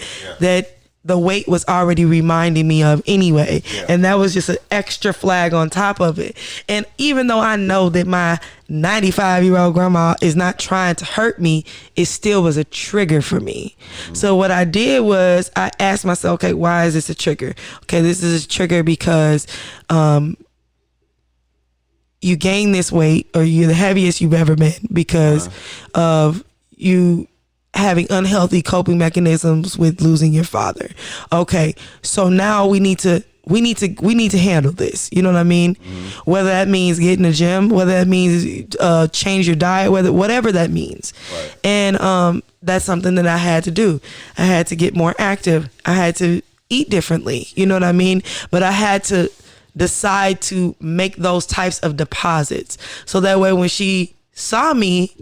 the weight was already reminding me of anyway. And that was just an extra flag on top of it. And even though I know that my 95-year-old grandma is not trying to hurt me, it still was a trigger for me. So what I did was I asked myself, okay, why is this a trigger? Okay, this is a trigger because you gain this weight, or you're the heaviest you've ever been because of you having unhealthy coping mechanisms with losing your father. Okay, so now we need to handle this. You know what I mean? Whether that means get in the gym, whether that means change your diet, whatever that means. Right. And that's something that I had to do. I had to get more active. I had to eat differently. You know what I mean? But I had to decide to make those types of deposits so that way when she saw me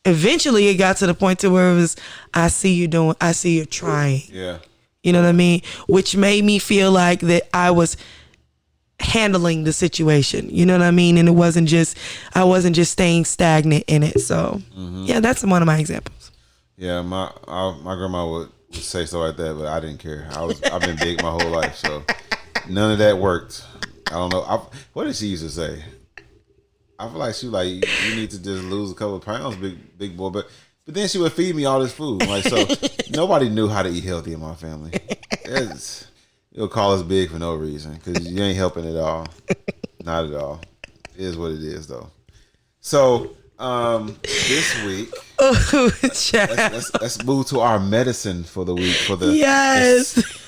eventually it got to the point to where it was, I see you're trying. Yeah. You know what I mean? Which made me feel like that I was handling the situation. You know what I mean? And I wasn't just staying stagnant in it. So yeah, that's one of my examples. Yeah, my grandma would say so like that, but I didn't care. I've been big my whole life, so none of that worked. I don't know. What did she used to say? I feel like she was like, you need to just lose a couple of pounds, big boy. But then she would feed me all this food. Like, so nobody knew how to eat healthy in my family. You'll call us big for no reason because you ain't helping at all. Not at all. It is what it is, though. So this week, let's move to our medicine for the week for the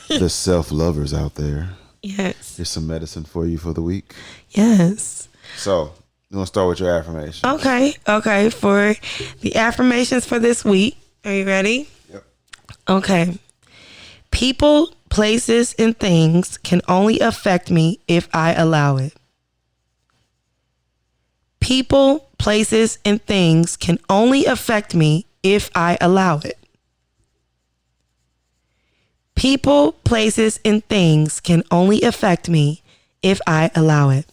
the self-lovers out there. Yes. Here's some medicine for you for the week. Yes. So you want to start with your affirmation? Okay. For the affirmations for this week, are you ready? Yep. Okay. People, places, and things can only affect me if I allow it. People, places, and things can only affect me if I allow it. People, places, and things can only affect me if I allow it.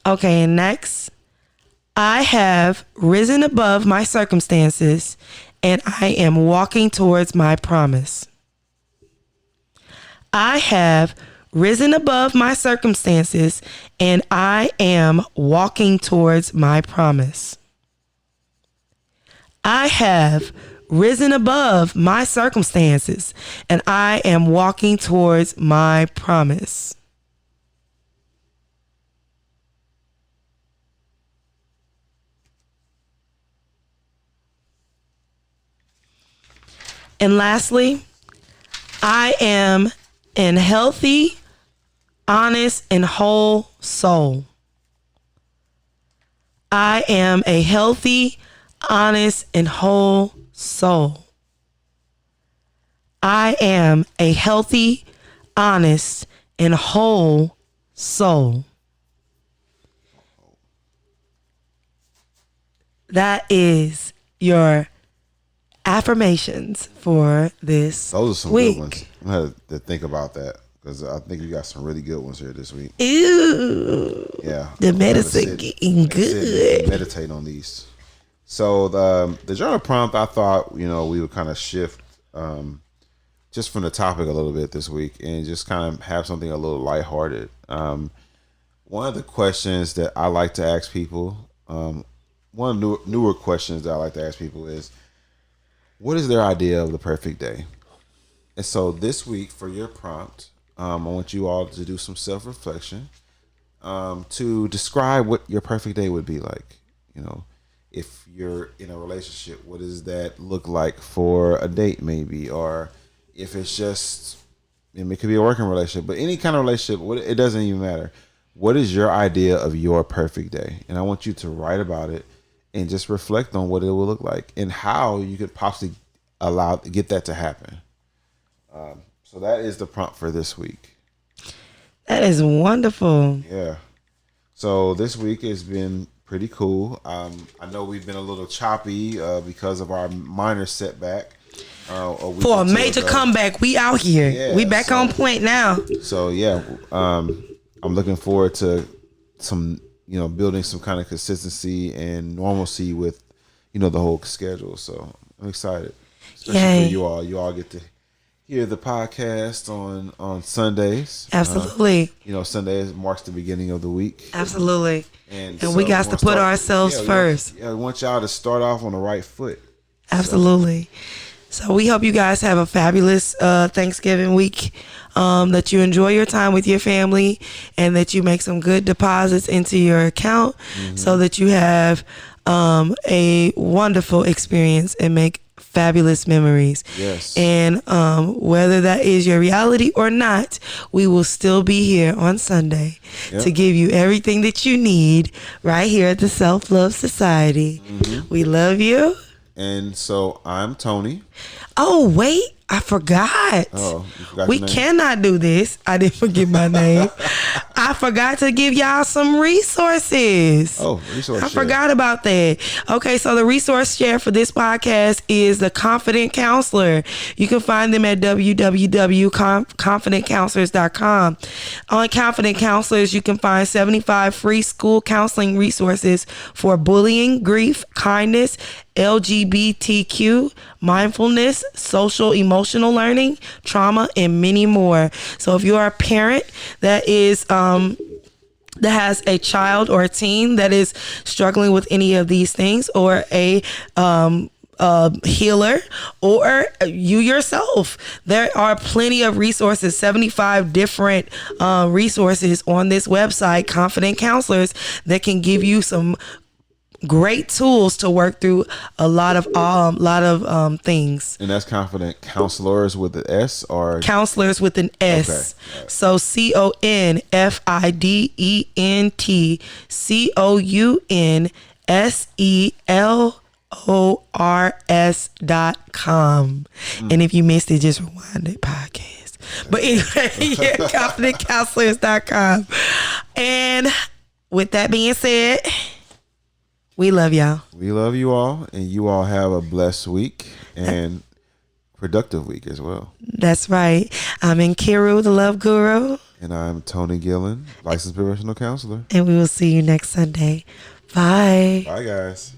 Okay, and next, I have risen above my circumstances and I am walking towards my promise. I have risen above my circumstances and I am walking towards my promise. I have risen above my circumstances and I am walking towards my promise. And lastly, I am an healthy, honest, and whole soul. I am a healthy, honest, and whole soul. I am a healthy, honest, and whole soul. That is your affirmations for this Those are some week. good ones. I'm gonna have to think about that because I think you got some really good ones here this week. Ew. Yeah, The medicine getting good. Meditate on these. So the journal prompt, I thought we would kind of shift just from the topic a little bit this week and just kind of have something a little lighthearted. One of the questions that I like to ask people, one of the newer questions that I like to ask people is, what is their idea of the perfect day? And so this week for your prompt, I want you all to do some self-reflection to describe what your perfect day would be like. If you're in a relationship, what does that look like for a date maybe? Or if it's just, it could be a working relationship, but any kind of relationship, it doesn't even matter. What is your idea of your perfect day? And I want you to write about it and just reflect on what it will look like and how you could possibly get that to happen. So that is the prompt for this week. That is wonderful. Yeah. So this week has been pretty cool. I know we've been a little choppy because of our minor setback. For a major comeback, we out here. Yeah, we back on point now. So yeah, I'm looking forward to some, building some kind of consistency and normalcy with, the whole schedule. So I'm excited, especially for you all. You all get to hear the podcast on Sundays. Absolutely. Sundays marks the beginning of the week. Absolutely. And we got to put ourselves first. We want y'all to start off on the right foot. Absolutely. So we hope you guys have a fabulous Thanksgiving week, that you enjoy your time with your family and that you make some good deposits into your account so that you have a wonderful experience and make fabulous memories. Yes. And whether that is your reality or not, we will still be here on Sunday to give you everything that you need right here at the Self Love Society. We love you. And so I'm Tony. Oh, wait. I forgot. Oh, you forgot We your name? cannot do this. I didn't forget my name. I forgot to give y'all some resources. Oh, resource I share. forgot about that. Okay, so the resource share for this podcast is the Confident Counselor. You can find them at www.confidentcounselors.com. On Confident Counselors, you can find 75 free school counseling resources for bullying, grief, kindness, LGBTQ, mindfulness, social emotional learning, trauma, and many more. So if you are a parent that has a child or a teen that is struggling with any of these things, or a healer, or you yourself, there are plenty of resources, 75 different resources on this website, Confident Counselors, that can give you some great tools to work through a lot of things. And that's Confident Counselors with the S, or Counselors with an S. Okay. Right. So ConfidentCounselors.com. And if you missed it, just rewind the podcast. But anyway, yeah, ConfidentCounselors.com. And with that being said, we love y'all. We love you all, and you all have a blessed week and productive week as well. That's right. I'm Nkiru, the Love Guru. And I'm Tony Gillen, licensed professional counselor. And we will see you next Sunday. Bye. Bye, guys.